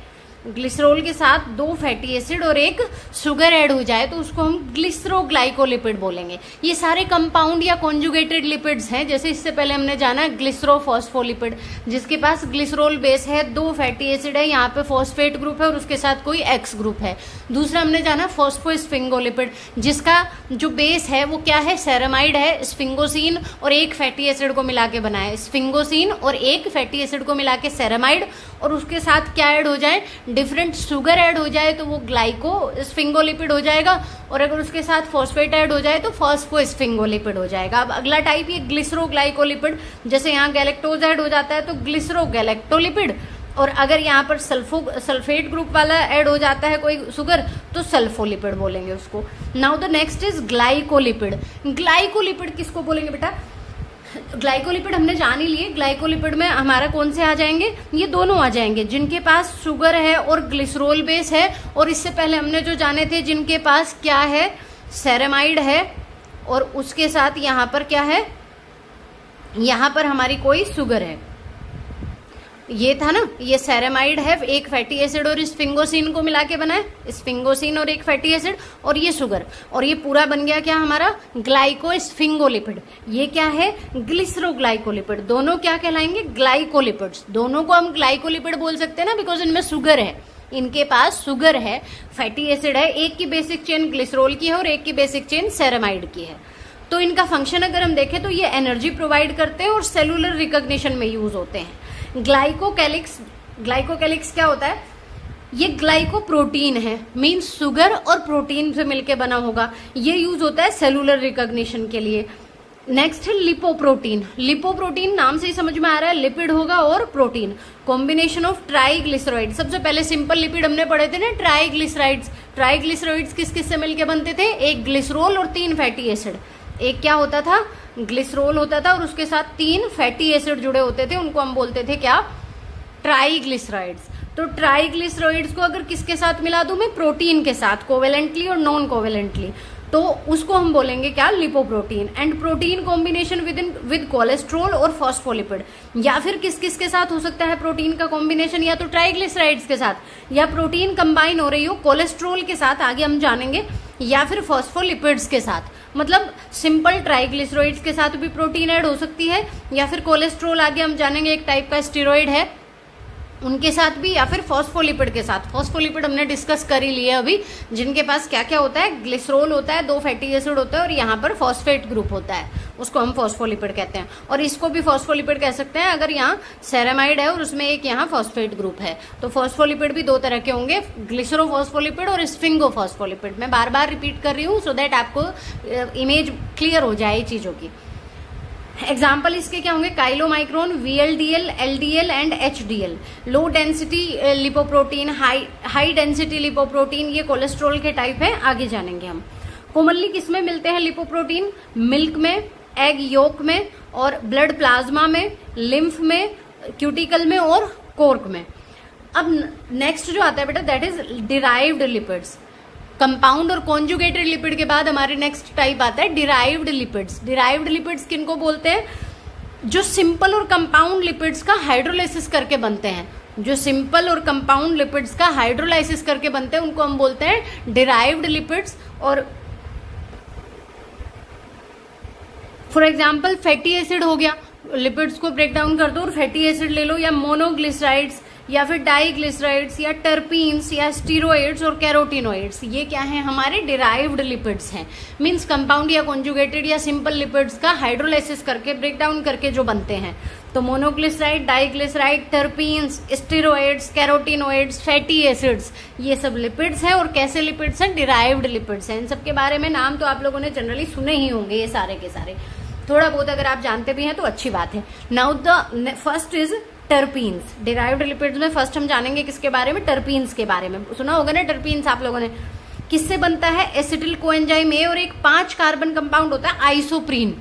ग्लिसरोल के साथ दो फैटी एसिड और एक शुगर ऐड हो जाए तो उसको हम ग्लिसरोग्लाइकोलिपिड बोलेंगे। ये सारे कंपाउंड या कॉन्जुगेटेड लिपिड्स हैं। जैसे इससे पहले हमने जाना ग्लिसरोफॉस्फोलिपिड, जिसके पास ग्लिसरोल बेस है, दो फैटी एसिड है, यहाँ पे फॉस्फेट ग्रुप है और उसके साथ कोई एक्स ग्रुप है। दूसरा हमने जाना फॉस्फोस्फिंगोलिपिड, जिसका जो बेस है वो क्या है, सेरेमाइड है, स्फिंगोसिन और एक फैटी एसिड को मिला के बना है। स्फिंगोसिन और एक फैटी एसिड को मिला के सेरेमाइड, और उसके साथ क्या ऐड हो जाए, डिफरेंट शुगर ऐड हो जाए तो वो ग्लाइकोस्फिंगोलिपिड हो जाएगा, और अगर उसके साथ फॉस्फेट ऐड हो जाए तो फॉस्फोस्फिंगोलिपिड हो जाएगा। अब अगला टाइप ये ग्लिसरोग्लाइकोलिपिड, जैसे यहाँ गैलेक्टोज ऐड हो जाता है तो ग्लिसरोगैलेक्टोलिपिड, और अगर यहाँ पर सल्फेट ग्रुप वाला ऐड हो जाता है कोई शुगर तो सल्फोलिपिड बोलेंगे उसको। Now the next is glycolipid. Glycolipid किसको बोलेंगे बेटा, ग्लाइकोलिपिड हमने जान ही लिए। ग्लाइकोलिपिड में हमारा कौन से आ जाएंगे, ये दोनों आ जाएंगे जिनके पास शुगर है और ग्लिसरोल बेस है, और इससे पहले हमने जो जाने थे जिनके पास क्या है, सेरेमाइड है, और उसके साथ यहाँ पर क्या है, यहाँ पर हमारी कोई शुगर है। ये था ना, ये सेरेमाइड है, एक फैटी एसिड और स्फिंगोसिन को मिला के बना है, स्फिंगोसिन और एक फैटी एसिड और ये शुगर, और ये पूरा बन गया क्या हमारा, ग्लाइकोस्फिंगोलिपिड। ये क्या है, ग्लिसरोग्लाइकोलिपिड। दोनों क्या कहलाएंगे, ग्लाइकोलिपिड्स। दोनों को हम ग्लाइकोलिपिड बोल सकते हैं ना, बिकॉज इनमें शुगर है, इनके पास शुगर है, फैटी एसिड है, एक की बेसिक चेन ग्लिसरोल की है और एक की बेसिक चेन सेरेमाइड की है। तो इनका फंक्शन अगर हम देखें तो ये एनर्जी प्रोवाइड करते हैं और सेलुलर रिकॉग्निशन में यूज होते हैं। ग्लाइकोकैलिक्स क्या होता है, ये ग्लाइकोप्रोटीन है, मींस शुगर और प्रोटीन से मिलके बना होगा। ये यूज होता है सेलुलर रिकॉग्निशन के लिए। नेक्स्ट है लिपोप्रोटीन। लिपोप्रोटीन नाम से ही समझ में आ रहा है, लिपिड होगा और प्रोटीन, कॉम्बिनेशन ऑफ ट्राइग्लिसराइड। सबसे पहले सिंपल लिपिड हमने पढ़े थे ना, ट्राइग्लिसराइड्स। ट्राइग्लिसराइड्स किस किस से मिलके बनते थे, एक ग्लिसरोल और 3 फैटी एसिड। एक क्या होता था, ग्लिसरोल होता था और उसके साथ 3 फैटी एसिड जुड़े होते थे, उनको हम बोलते थे क्या, ट्राइग्लिसराइड्स। तो ट्राइग्लिसराइड्स को अगर किसके साथ मिला दूं मैं, प्रोटीन के साथ, कोवेलेंटली और नॉन कोवेलेंटली, तो उसको हम बोलेंगे क्या, lipoprotein. And protein combination with cholesterol और फॉस्फोलिपिड। या फिर किस किस के साथ हो सकता है प्रोटीन का कॉम्बिनेशन, या तो ट्राइग्लिसराइड्स के साथ, या प्रोटीन कंबाइन हो रही हो कोलेस्ट्रॉल के साथ, आगे हम जानेंगे, या फिर फॉस्फोलिपिड्स के साथ। मतलब सिंपल ट्राइग्लिसराइड्स के साथ भी प्रोटीन ऐड हो सकती है, या फिर कोलेस्ट्रॉल, आगे हम जानेंगे एक टाइप का स्टेरॉइड है, उनके साथ भी, या फिर फॉस्फोलिपिड के साथ। फॉस्फोलिपिड हमने डिस्कस कर ही लिया अभी, जिनके पास क्या क्या होता है, ग्लिसरोल होता है, 2 फैटी एसिड होता है और यहाँ पर फॉस्फेट ग्रुप होता है, उसको हम फॉस्फोलिपिड कहते हैं। और इसको भी फॉस्फोलिपिड कह सकते हैं अगर यहाँ सेरेमाइड है और उसमें एक यहाँ फॉस्फेट ग्रुप है। तो फॉस्फोलिपिड भी 2 तरह के होंगे, ग्लिसरोफॉस्फोलिपिड और स्फिंगोफॉस्फोलिपिड। मैं बार बार रिपीट कर रही हूँ सो दैट आपको इमेज क्लियर हो जाए चीजों की। एग्जाम्पल इसके क्या होंगे, chylomicron, VLDL, LDL and HDL। Low density lipoprotein, high density lipoprotein, ये कोलेस्ट्रॉल के टाइप है, आगे जानेंगे हम। कॉमनली किसमें मिलते हैं लिपोप्रोटीन, मिल्क में, एग योक में और ब्लड प्लाज्मा में, लिम्फ में, क्यूटिकल में और कोर्क में। अब नेक्स्ट जो आता है बेटा that is derived lipids. Compound और कॉन्जुगेटेड लिपिड के बाद हमारे नेक्स्ट टाइप आता है डिराइव्ड लिपिड्स। डिराइव्ड लिपिड्स किनको बोलते हैं? जो सिंपल और कंपाउंड लिपिड्स का हाइड्रोलाइसिस करके बनते हैं। जो सिंपल और कंपाउंड लिपिड्स का हाइड्रोलाइसिस करके बनते हैं उनको हम बोलते हैं डिराइव्ड लिपिड्स। और फॉर एग्जाम्पल फैटी एसिड हो गया, लिपिड्स को ब्रेक डाउन कर दो और फैटी एसिड ले लो, या मोनोग्लिसराइड्स या फिर डाइग्लिसराइड्स या टर्पीन्स या स्टीरोइड्स और कैरोटिनोइड्स, ये क्या है? हमारे डिराइव्ड लिपिड्स हैं। मींस कंपाउंड या कॉन्जुगेटेड या सिंपल लिपिड्स का हाइड्रोलाइसिस करके ब्रेक डाउन करके जो बनते हैं। तो monoglyceride, diglyceride, terpenes, steroids, carotenoids, fatty acids, ये सब लिपिड्स हैं। और कैसे लिपिड्स हैं? डिराइव्ड लिपिड्स हैं। इन सब के बारे में नाम तो आप लोगों ने जनरली सुने ही होंगे, ये सारे के सारे। थोड़ा बहुत अगर आप जानते भी हैं तो अच्छी बात है। Now the first is terpenes. Derived lipids में फर्स्ट हम जानेंगे किसके बारे में? टर्पीन्स के बारे में। सुना होगा ना टर्पीन्स आप लोगों ने। किससे बनता है? एसिटिल कोएंजाइम ए और एक 5 कार्बन कंपाउंड होता है आइसोप्रीन।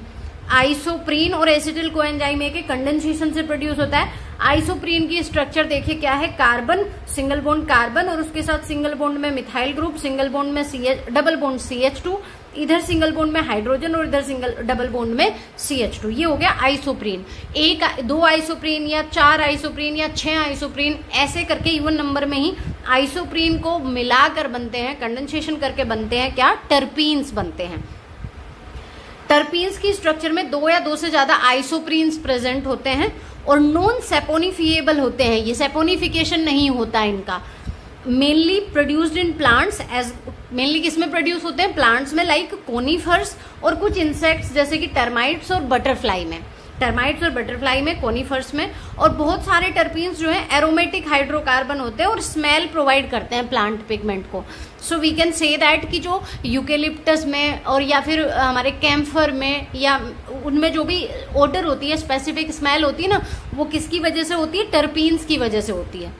आइसोप्रीन और एसिटिल कोएंजाइम ए के कंडेंसेशन से प्रोड्यूस होता है। आइसोप्रीन की स्ट्रक्चर देखिए क्या है? कार्बन, सिंगल बॉन्ड कार्बन और उसके साथ सिंगल बॉन्ड में मिथाइल ग्रुप, सिंगल बॉन्ड में डबल बॉन्ड CH2, इधर सिंगल बॉन्ड में हाइड्रोजन और इधर डबल बॉन्ड में CH2। ये हो गया आइसोप्रीन। 2 आइसोप्रीन या 4 आइसोप्रीन या 6 आइसोप्रीन ऐसे करके इवन नंबर में ही आइसोप्रीन को मिलाकर बनते हैं, कंडेंसेशन करके बनते हैं क्या? टर्पीन्स बनते हैं। टर्पीन्स की स्ट्रक्चर में 2 या 2 से ज्यादा आइसोप्रीन्स प्रेजेंट होते हैं और नॉन सेपोनिफिएबल होते हैं। ये सेपोनिफिकेशन नहीं होता इनका। Mainly produced in plants as, mainly किसमें प्रोड्यूस होते हैं? प्लांट्स में, लाइक कोनीफर्स और कुछ इंसेक्ट्स जैसे कि टर्माइट्स और बटरफ्लाई में। टर्माइट्स और बटरफ्लाई में, कोनीफर्स में। और बहुत सारे टर्पीन्स जो है एरोमेटिक हाइड्रोकार्बन होते हैं और स्मेल प्रोवाइड करते हैं प्लांट पिगमेंट को। So we can say that कि जो यूकेलिप्टस में और या फिर हमारे कैम्फर में या उनमें जो भी ओडर होती है, स्पेसिफिक स्मेल होती है ना, वो किसकी वजह से होती है? टर्पीन्स की वजह से होती है।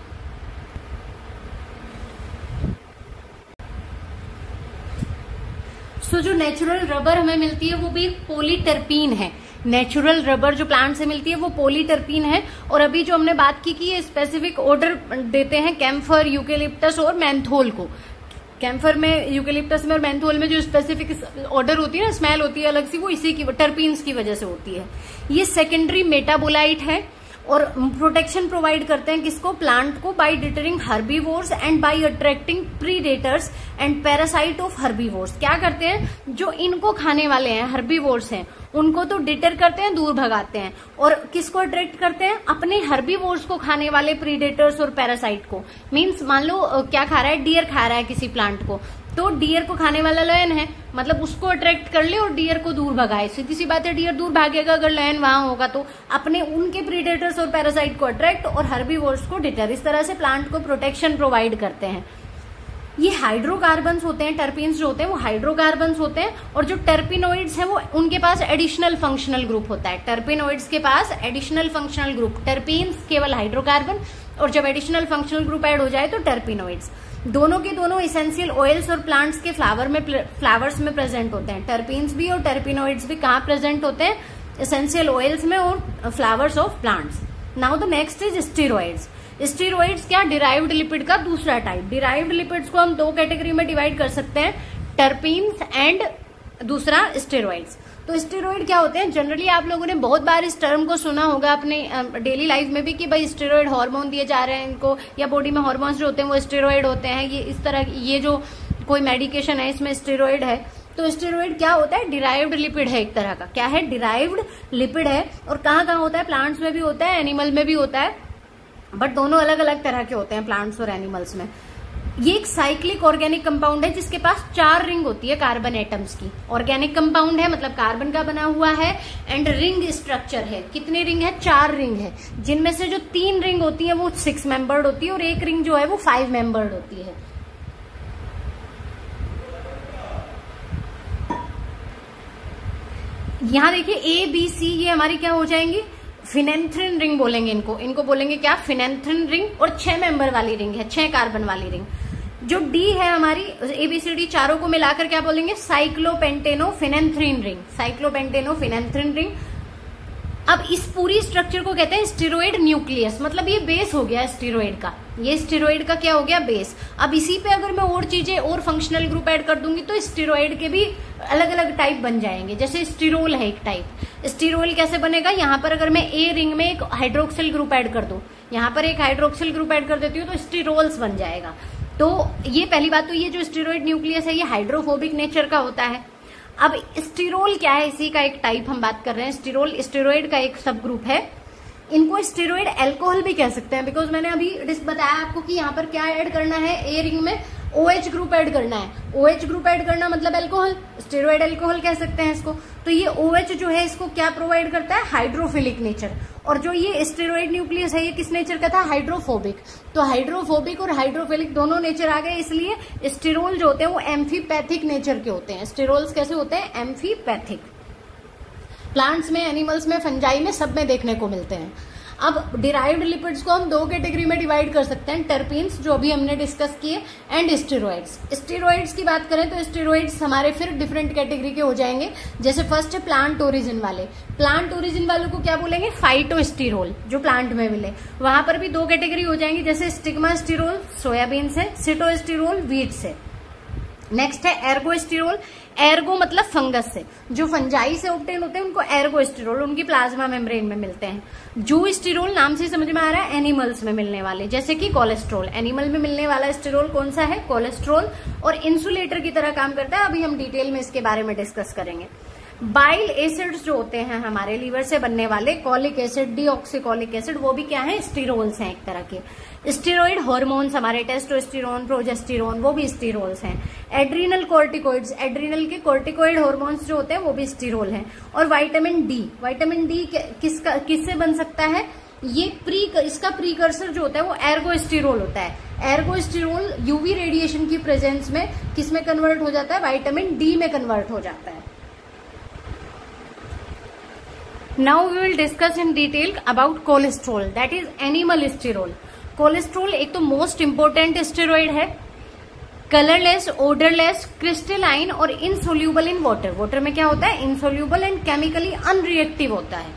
सो जो नेचुरल रबर हमें मिलती है वो भी पॉलीटर्पीन है। नेचुरल रबर जो प्लांट से मिलती है वो पॉलीटर्पीन है। और अभी जो हमने बात की कि ये स्पेसिफिक ऑर्डर देते हैं कैम्फर, यूकेलिप्टस और मेंथोल को। कैम्फर में, यूकेलिप्टस में और मेंथोल में जो स्पेसिफिक ऑर्डर होती है ना, स्मेल होती है अलग सी, वो इसी की टर्पीन्स की वजह से होती है। ये सेकेंडरी मेटाबोलाइट है और प्रोटेक्शन प्रोवाइड करते हैं किसको? प्लांट को, by deterring herbivores and by attracting predators and parasite of herbivores. क्या करते हैं? जो इनको खाने वाले हैं, हर्बीवोर्स हैं, उनको तो डिटर करते हैं, दूर भगाते हैं। और किसको अट्रैक्ट करते हैं? अपने हर्बीवोर्स को खाने वाले प्रीडेटर्स और पैरासाइट को। मीन्स मान लो क्या खा रहा है? डियर खा रहा है किसी प्लांट को, तो डियर को खाने वाला लायन है, मतलब उसको अट्रैक्ट कर ले और डियर को दूर भगाए। सीधी सी बात है, डियर दूर भागेगा अगर लायन वहां होगा तो। अपने उनके प्रीडेटर्स और पैरासाइट को अट्रैक्ट और हर्बीवोर्स को डिटर, इस तरह से प्लांट को प्रोटेक्शन प्रोवाइड करते हैं। ये हाइड्रोकार्बन्स होते हैं, टर्पीन्स जो होते हैं वो हाइड्रोकार्बन्स होते हैं। और जो टर्पिनोइड्स हैं वो उनके पास एडिशनल फंक्शनल ग्रुप होता है। टर्पिनोइड्स के पास एडिशनल फंक्शनल ग्रुप, टर्पीन्स केवल हाइड्रोकार्बन, और जब एडिशनल फंक्शनल ग्रुप ऐड हो जाए तो टर्पिनोइड्स। दोनों के दोनों इसेंशियल ऑयल्स और प्लांट्स के फ्लावर्स में प्रेजेंट होते हैं। टर्पीन्स भी और टर्पिनोइड्स भी कहाँ प्रेजेंट होते हैं? एसेंशियल ऑयल्स में और flowers of plants. Now the next is steroids. Steroids क्या? डिराइव्ड लिपिड का दूसरा टाइप। डिराइव्ड लिपिड्स को हम 2 कैटेगरी में डिवाइड कर सकते हैं, टर्पीन्स एंड दूसरा स्टेरॉइड्स। तो स्टेरॉइड क्या होते हैं? जनरली आप लोगों ने बहुत बार इस टर्म को सुना होगा अपने डेली लाइफ में भी कि भाई स्टेरॉइड हार्मोन दिए जा रहे हैं इनको, या बॉडी में हार्मोन्स जो होते हैं वो स्टेरॉइड होते हैं। ये इस तरह, ये जो कोई मेडिकेशन है इसमें स्टेरॉइड है। तो स्टेरॉइड क्या होता है? डिराइव्ड लिपिड है एक तरह का। क्या है? डिराइव्ड लिपिड है। और कहाँ कहाँ होता है? प्लांट्स में भी होता है, एनिमल में भी होता है, बट दोनों अलग अलग तरह के होते हैं प्लांट्स और एनिमल्स में। ये एक साइक्लिक ऑर्गेनिक कंपाउंड है जिसके पास 4 रिंग होती है कार्बन एटम्स की। ऑर्गेनिक कंपाउंड है मतलब कार्बन का बना हुआ है, एंड रिंग स्ट्रक्चर है। कितने रिंग है? 4 रिंग है, जिनमें से जो 3 रिंग होती है वो 6 मेंबर्ड होती है और एक रिंग जो है वो 5 मेंबर्ड होती है। यहां देखिए ABC, ये हमारी क्या हो जाएंगी? फिनेंथ्रिन रिंग बोलेंगे इनको बोलेंगे क्या? Phenanthrene ring. और 6 मेंबर वाली रिंग है, 6 कार्बन वाली रिंग। जो D है हमारी, ABCD चारों को मिलाकर क्या बोलेंगे? साइक्लोपेंटेनो फिनेंथ्रिन रिंग। साइक्लोपेंटेनो phenanthrene ring. अब इस पूरी स्ट्रक्चर को कहते हैं स्टेरॉइड न्यूक्लियस, मतलब ये बेस हो गया स्टेरॉइड का, ये स्टेरॉइड का क्या हो गया, बेस। अब इसी पे अगर मैं और चीजें और फंक्शनल ग्रुप ऐड कर दूंगी तो स्टेरॉइड के भी अलग अलग टाइप बन जाएंगे। जैसे स्टीरोल है एक टाइप, स्टीरोल कैसे बनेगा, यहाँ पर अगर मैं ए रिंग में एक हाइड्रोक्सिल ग्रुप ऐड कर दूं, यहाँ पर एक हाइड्रोक्सिल ग्रुप ऐड कर देती हूँ तो स्टीरोल्स बन जाएगा। तो ये पहली बात, तो ये जो स्टेरॉइड न्यूक्लियस है ये हाइड्रोफोबिक नेचर का होता है। अब स्टीरोल क्या है, इसी का एक टाइप हम बात कर रहे हैं। स्टीरोल स्टेरॉइड का एक सब ग्रुप है। इनको स्टेरॉइड अल्कोहल भी कह सकते हैं, बिकॉज मैंने अभी बताया आपको कि यहाँ पर क्या ऐड करना है, ए रिंग में OH ग्रुप ऐड करना है। OH ग्रुप ऐड करना मतलब अल्कोहल, स्टेरॉइड अल्कोहल कह सकते हैं इसको। तो ये OH जो है इसको क्या प्रोवाइड करता है, हाइड्रोफिलिक नेचर। और जो ये स्टेरॉइड न्यूक्लियस है ये किस नेचर का था, हाइड्रोफोबिक। तो हाइड्रोफोबिक और हाइड्रोफिलिक दोनों नेचर आ गए, इसलिए स्टेरोल जो होते हैं वो एम्फीपैथिक नेचर के होते हैं। स्टेरोल्स कैसे होते हैं, एम्फीपैथिक। प्लांट्स में, एनिमल्स में, फंजाई में, सब में देखने को मिलते हैं। अब डिराइव्ड लिपिड्स को हम दो कैटेगरी में डिवाइड कर सकते हैं, टर्पीन्स जो अभी हमने डिस्कस किए एंड स्टेरॉइड्स। स्टेरॉइड्स की बात करें तो स्टेरॉइड्स हमारे फिर डिफरेंट कैटेगरी के हो जाएंगे। जैसे फर्स्ट है प्लांट ओरिजिन वाले। प्लांट ओरिजिन वालों को क्या बोलेंगे, फाइटोस्टेरोल, जो प्लांट में मिले। वहां पर भी दो कैटेगरी हो जाएंगी, जैसे स्टिग्मास्टेरोल सोयाबीन से, सिटोस्टेरोल व्हीट से। नेक्स्ट है एर्गोस्टेरोल। एर्गो मतलब फंगस से, जो फंजाई से ऑब्टेन होते हैं उनको एर्गोस्टेरोल, उनकी प्लाज्मा मेम्ब्रेन में मिलते हैं। जूस्टेरोल नाम से समझ में आ रहा है, एनिमल्स में मिलने वाले, जैसे कि कोलेस्ट्रॉल। एनिमल में मिलने वाला स्टेरोल कौन सा है, कोलेस्ट्रॉल, और इंसुलेटर की तरह काम करता है। अभी हम डिटेल में इसके बारे में डिस्कस करेंगे। बाइल एसिड्स जो होते हैं हमारे लीवर से बनने वाले, कॉलिक एसिड, डीऑक्सीकॉलिक एसिड, वो भी क्या है, स्टेरोल्स हैं एक तरह के। स्टेरॉइड हार्मोन्स हमारे टेस्टोस्टेरोन, प्रोजेस्टेरोन, वो भी स्टेरोल्स हैं। एड्रीनल कॉर्टिकोइड्स, एड्रीनल के कॉर्टिकोइड हार्मोन्स जो होते हैं वो भी स्टेरोल हैं। और विटामिन डी, विटामिन डी किससे बन सकता है, ये इसका प्रीकर्सर जो होता है वो एर्गोस्टेरोल होता है। एर्गोस्टेरोल यूवी रेडिएशन की प्रेजेंस में किस में कन्वर्ट हो जाता है, विटामिन डी में कन्वर्ट हो जाता है। Now we will discuss in detail about cholesterol, that is animal sterol. Cholesterol एक तो मोस्ट इंपोर्टेंट स्टेरॉइड है, कलरलेस, ओडरलेस, क्रिस्टलाइन और इनसोल्यूबल इन वाटर। वाटर में क्या होता है, इनसोल्यूबल एंड केमिकली अनरिएक्टिव होता है।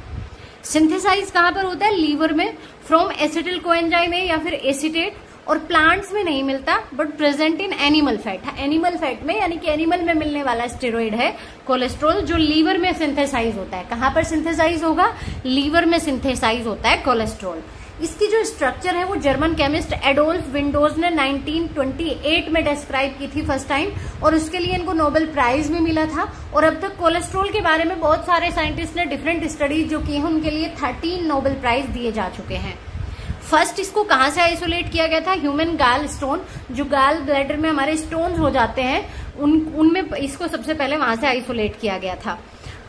सिंथेसाइज कहां पर होता है, लीवर में, फ्रॉम एसिटिल कोएंजाइम या फिर एसीटेट। और प्लांट्स में नहीं मिलता, but present in animal fat. Animal fat में यानी कि एनिमल में मिलने वाला स्टेरॉइड है कोलेस्ट्रॉल, जो लीवर में सिंथेसाइज होता है। कहां पर सिंथेसाइज होगा, लीवर में सिंथेसाइज होता है कोलेस्ट्रॉल। इसकी जो स्ट्रक्चर है वो जर्मन केमिस्ट एडोल्फ विंडोज ने 1928 में डिस्क्राइब की थी फर्स्ट टाइम, और उसके लिए इनको नोबेल प्राइज भी मिला था। और अब तक कोलेस्ट्रॉल के बारे में बहुत सारे साइंटिस्ट ने डिफरेंट स्टडीज जो की हैं उनके लिए 13 नोबेल प्राइज दिए जा चुके हैं। फर्स्ट इसको कहां से आइसोलेट किया गया था, ह्यूमन गाल स्टोन, जो गाल ब्लैडर में हमारे स्टोन्स हो जाते हैं उनमें इसको सबसे पहले वहां से आइसोलेट किया गया था।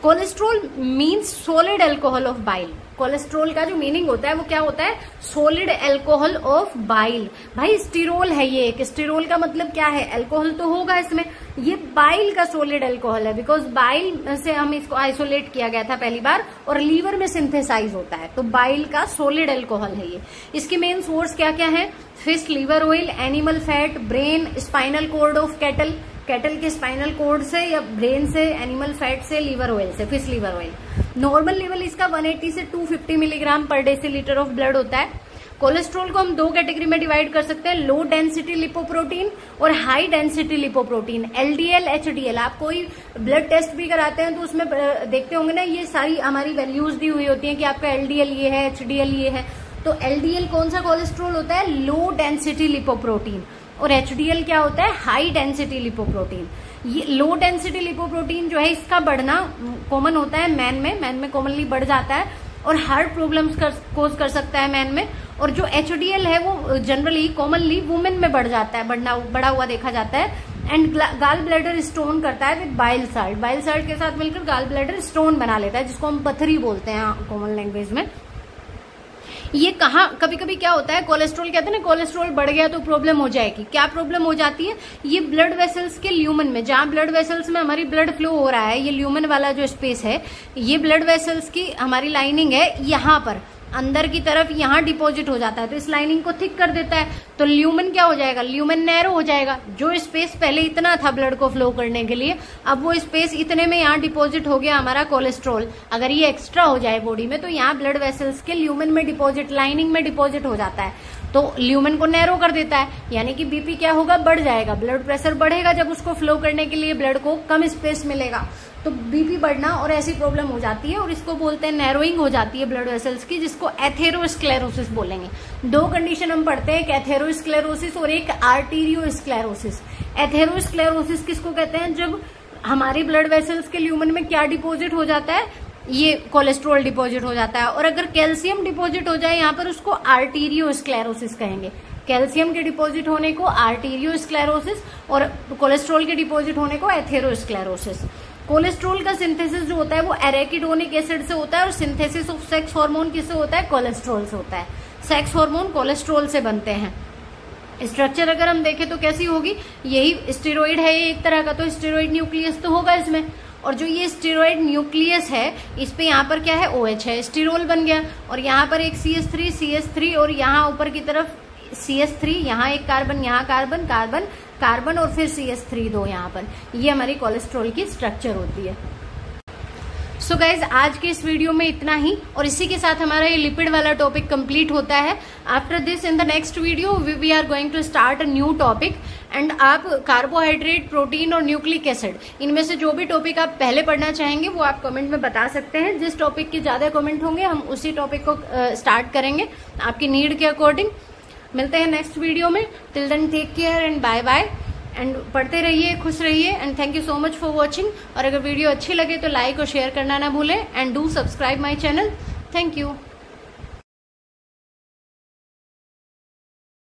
Cholesterol means solid alcohol of bile. Cholesterol का जो मीनिंग होता है वो क्या होता है, सोलिड अल्कोहल ऑफ बाइल। भाई स्टीरोल है ये एक, स्टीरोल का मतलब क्या है, अल्कोहल तो होगा इसमें, ये बाइल का सोलिड अल्कोहल है, बिकॉज बाइल से हम इसको आइसोलेट किया गया था पहली बार और लीवर में सिंथेसाइज होता है, तो बाइल का सोलिड अल्कोहल है ये। इसके मेन सोर्स क्या क्या है, fish liver oil, animal fat, brain, spinal cord of cattle, cattle के स्पाइनल कॉर्ड से या ब्रेन से, एनिमल फैट से, लिवर ऑयल से, fish liver oil. Normal level इसका 180 से 250 मिलीग्राम पर डेसीलीटर ऑफ ब्लड होता है। कोलेस्ट्रॉल को हम दो कैटेगरी में डिवाइड कर सकते हैं, लो डेंसिटी लिपोप्रोटीन और high density lipoprotein, LDL, HDL. आप कोई ब्लड टेस्ट भी कराते हैं तो उसमें देखते होंगे ना, ये सारी हमारी वैल्यूज दी हुई होती हैं कि आपका एलडीएल ये है, एचडीएल ये है। तो एलडीएल कौन सा कोलेस्ट्रॉल होता है, लो डेंसिटी लिपोप्रोटीन, और एचडीएल क्या होता है, हाई डेंसिटी लिपोप्रोटीन। ये लो डेंसिटी लिपोप्रोटीन जो है इसका बढ़ना कॉमन होता है मैन में कॉमनली बढ़ जाता है और हार्ट प्रॉब्लम्स कोज कर सकता है मैन में। और जो एचडीएल है वो जनरली कॉमनली वुमेन में बढ़ जाता है, बढ़ा हुआ देखा जाता है। एंड गाल ब्लैडर स्टोन करता है with bile salt, bile salt के साथ मिलकर गाल ब्लैडर स्टोन बना लेता है, जिसको हम पथरी बोलते हैं कॉमन लैंग्वेज में। ये कभी कभी क्या होता है, कोलेस्ट्रॉल कहते हैं ना, कोलेस्ट्रॉल बढ़ गया तो प्रॉब्लम हो जाएगी। क्या प्रॉब्लम हो जाती है, ये ब्लड वेसल्स के ल्यूमन में, जहां ब्लड वेसल्स में हमारी ब्लड फ्लो हो रहा है, ये ल्यूमन वाला जो स्पेस है, ये ब्लड वेसल्स की हमारी लाइनिंग है, यहाँ पर अंदर की तरफ यहाँ डिपॉजिट हो जाता है, तो इस लाइनिंग को थिक कर देता है, तो ल्यूमेन क्या हो जाएगा, ल्यूमेन नैरो हो जाएगा। जो स्पेस पहले इतना था ब्लड को फ्लो करने के लिए, अब वो स्पेस इतने में यहाँ डिपॉजिट हो गया हमारा कोलेस्ट्रॉल। अगर ये एक्स्ट्रा हो जाए बॉडी में तो यहाँ ब्लड वेसल्स के ल्यूमेन में डिपॉजिट, लाइनिंग में डिपॉजिट हो जाता है, तो ल्यूमेन को नैरो कर देता है, यानी कि बीपी क्या होगा, बढ़ जाएगा, ब्लड प्रेशर बढ़ेगा। जब उसको फ्लो करने के लिए ब्लड को कम स्पेस मिलेगा तो बीपी बढ़ना और ऐसी प्रॉब्लम हो जाती है, और इसको बोलते हैं नैरोइंग हो जाती है ब्लड वेसल्स की, जिसको एथेरोस्क्लेरोसिस बोलेंगे। दो कंडीशन हम पढ़ते हैं, एक एथेरोस्क्लेरोसिस और एक आर्टीरियोस्क्लेरोसिस। एथेरोस्क्लेरोसिस किसको कहते हैं, जब हमारी ब्लड वेसल्स के ल्यूमेन में क्या डिपॉजिट हो जाता है, ये कोलेस्ट्रॉल डिपॉजिट हो जाता है, और अगर कैल्शियम डिपॉजिट हो जाए यहाँ पर उसको आर्टीरियोस्क्लेरोसिस कहेंगे। कैल्शियम के डिपॉजिट होने को आर्टीरियोस्क्लेरोसिस और कोलेस्ट्रॉल के डिपॉजिट होने को एथेरोस्क्लेरोसिस। कोलेस्ट्रॉल का सिंथेसिस जो होता है वो एरेकिडोनिक एसिड से होता है, और सिंथेसिस ऑफ सेक्स हार्मोन किससे होता है, कोलेस्ट्रॉल से होता है। सेक्स हार्मोन कोलेस्ट्रॉल से बनते हैं। स्ट्रक्चर अगर हम देखें तो कैसी होगी, यही स्टेरॉइड है ये एक तरह का, तो स्टेरॉइड न्यूक्लियस तो होगा इसमें, और जो ये स्टेरॉइड न्यूक्लियस है इस पे यहाँ पर क्या है, OH है, स्टीरोल बन गया, और यहाँ पर एक CH3 और यहाँ ऊपर की तरफ CH3, यहाँ एक कार्बन, यहाँ कार्बन कार्बन कार्बन और फिर CH3 दो यहाँ पर, ये हमारी कोलेस्ट्रॉल की स्ट्रक्चर होती है। सो गाइज आज के इस वीडियो में इतना ही, और इसी के साथ हमारा ये लिपिड वाला टॉपिक कंप्लीट होता है। After this in the next video we are going to start a new topic, and आप कार्बोहाइड्रेट, प्रोटीन और न्यूक्लिक एसिड, इनमें से जो भी टॉपिक आप पहले पढ़ना चाहेंगे वो आप कमेंट में बता सकते हैं। जिस टॉपिक के ज्यादा कमेंट होंगे हम उसी टॉपिक को स्टार्ट करेंगे आपकी नीड के अकॉर्डिंग। मिलते हैं नेक्स्ट वीडियो में, till then take care and bye bye, and पढ़ते रहिए, खुश रहिए, and thank you so much for watching. और अगर वीडियो अच्छी लगे तो लाइक और शेयर करना ना भूलें, and do subscribe my channel. Thank you.